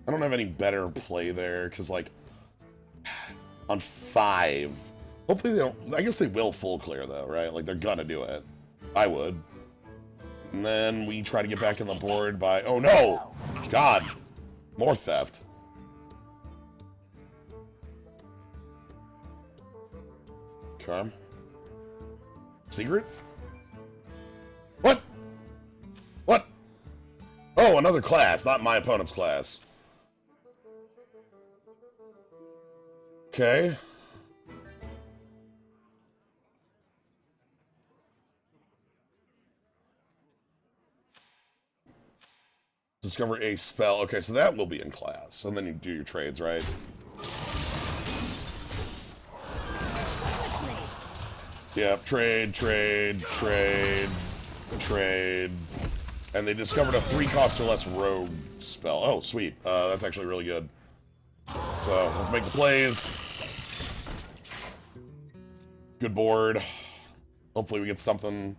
I don't have any better play there, because, like, on 5. Hopefully they don't... I guess they will full clear, though, right? Like, they're gonna do it. I would. And then we try to get back in the board by... Oh, no! God! More theft. Okay. Secret? What? What? Oh, another class, not my opponent's class. Okay. Discover a spell. Okay, so that will be in class. And then you do your trades, right? Yep, trade. And they discovered a 3 cost or less rogue spell. Oh, sweet. That's actually really good. So, let's make the plays. Good board. Hopefully we get something.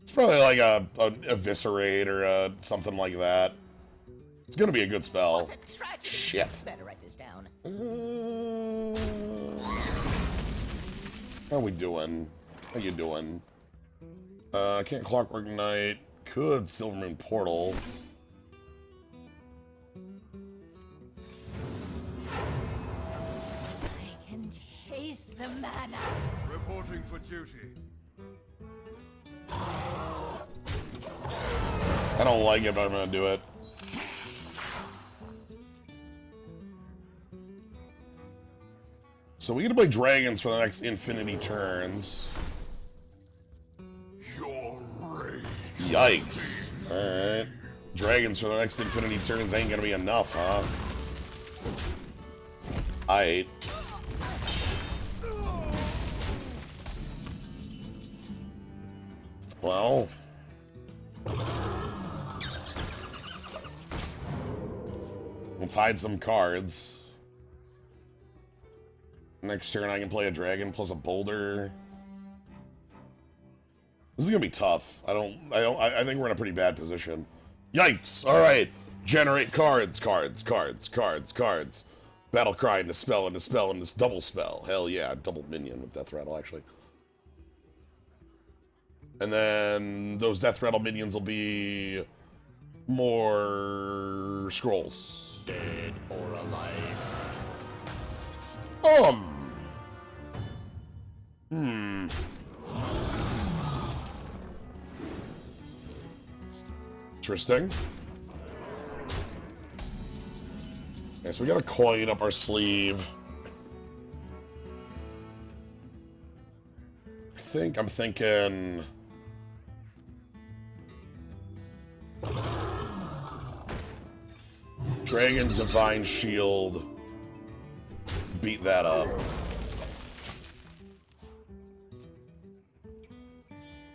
It's probably like a eviscerate or something like that. It's gonna be a good spell. Shit. Better write this down. How we doing? How you doing? Can't Clockwork Knight. Could Silvermoon Portal. I can taste the mana. Reporting for duty. I don't like it, but I'm gonna do it. So we get to play dragons for the next infinity turns. Yikes. Alright. Dragons for the next infinity turns ain't gonna be enough, huh? Aight. Well. Let's hide some cards. Next turn I can play a dragon plus a boulder. This is gonna be tough. I think we're in a pretty bad position. Yikes! Alright. Generate cards, cards, cards, cards, cards. Battle cry into spell, into spell, into double spell. Hell yeah, double minion with Death Rattle, actually. And then those Death Rattle minions will be more scrolls. Dead or alive. Interesting. Okay, so we got a coin up our sleeve. I'm thinking... Dragon Divine Shield. Beat that up.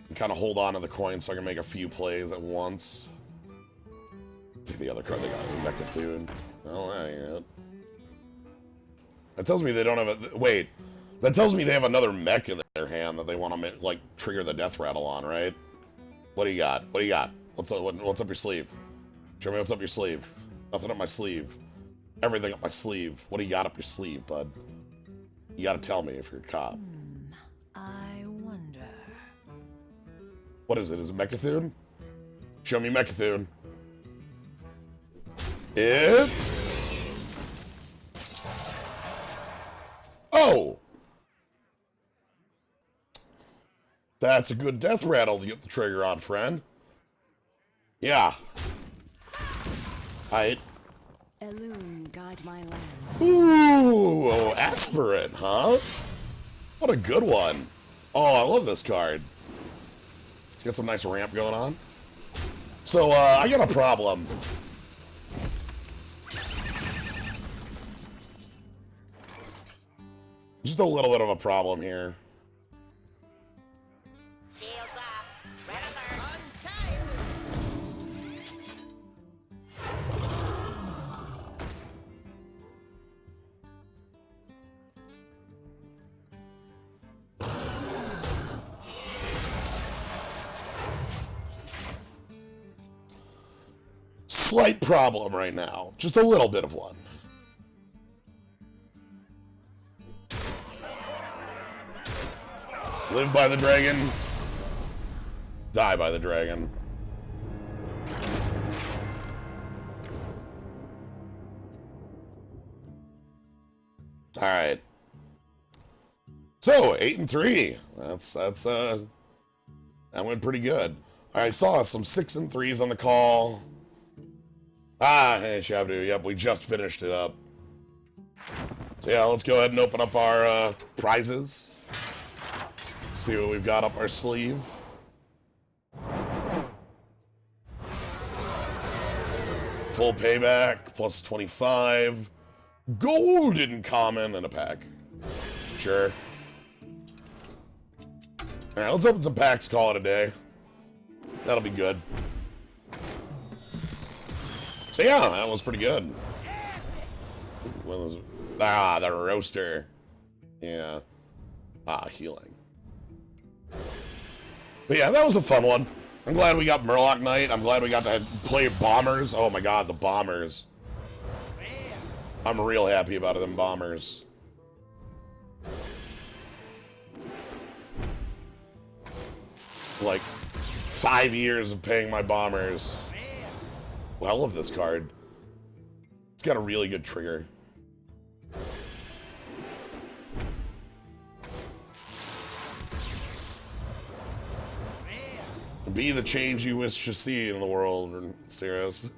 And kind of hold on to the coin so I can make a few plays at once. Take the other card they got, Mecha'thun. Oh, that ain't it. That tells me they don't have a... Wait. That tells me they have another mech in their hand that they want to, like, trigger the death rattle on, right? What do you got? What do you got? What's up your sleeve? Show me what's up your sleeve. Nothing up my sleeve. Everything up my sleeve. What do you got up your sleeve, bud? You gotta tell me if you're a cop. I wonder. What is it? Is it Mecha'thun? Show me Mecha'thun. It's... Oh! That's a good death rattle to get the trigger on, friend. Yeah. Alright. Elune, guide my lands. Ooh, aspirant, huh? What a good one. Oh, I love this card. Let's get some nice ramp going on. So, I got a problem. Just a little bit of a problem here. Slight problem right now. Just a little bit of one. Live by the dragon. Die by the dragon. Alright. So, 8-3. That went pretty good. I saw some 6-3s on the call. Ah, hey, Shabdu. Yep, we just finished it up. So yeah, let's go ahead and open up our prizes. See what we've got up our sleeve. Full payback, plus 25. Golden common and a pack. Sure. Alright, let's open some packs, call it a day. That'll be good. So yeah, that was pretty good. What was it? Ah, the roaster. Yeah. Ah, healing. But yeah, that was a fun one. I'm glad we got Murloc Knight. I'm glad we got to play Bombers. Oh my god, the Bombers. I'm real happy about them Bombers. Like, 5 years of paying my Bombers. Well, I love this card. It's got a really good trigger. Be the change you wish to see in the world, serious.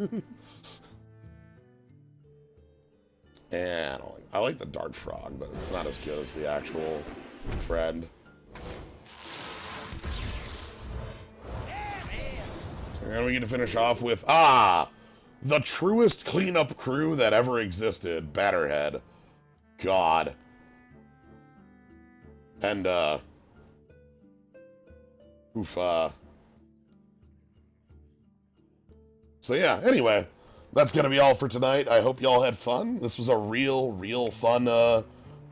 And I like the Dart Frog, but it's not as good as the actual friend. And we get to finish off with, the truest cleanup crew that ever existed, Batterhead. God. And, So yeah, anyway, that's going to be all for tonight. I hope y'all had fun. This was a real fun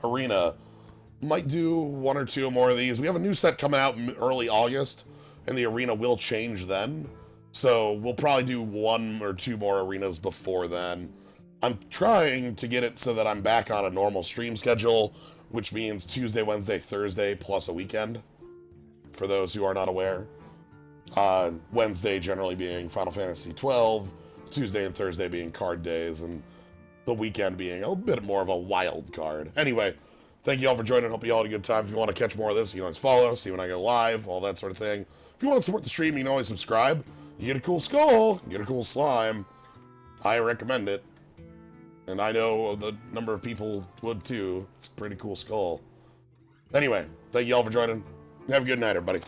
arena. Might do one or two more of these. We have a new set coming out in early August, and the arena will change then. So we'll probably do one or two more arenas before then. I'm trying to get it so that I'm back on a normal stream schedule, which means Tuesday, Wednesday, Thursday, plus a weekend, for those who are not aware. Wednesday generally being Final Fantasy XII, Tuesday and Thursday being card days, and the weekend being a bit more of a wild card. Anyway, thank you all for joining. Hope you all had a good time. If you want to catch more of this, you can always follow, see when I go live, all that sort of thing. If you want to support the stream, you can always subscribe. You get a cool skull, you get a cool slime. I recommend it. And I know the number of people would too. It's a pretty cool skull. Anyway, thank you all for joining. Have a good night, everybody.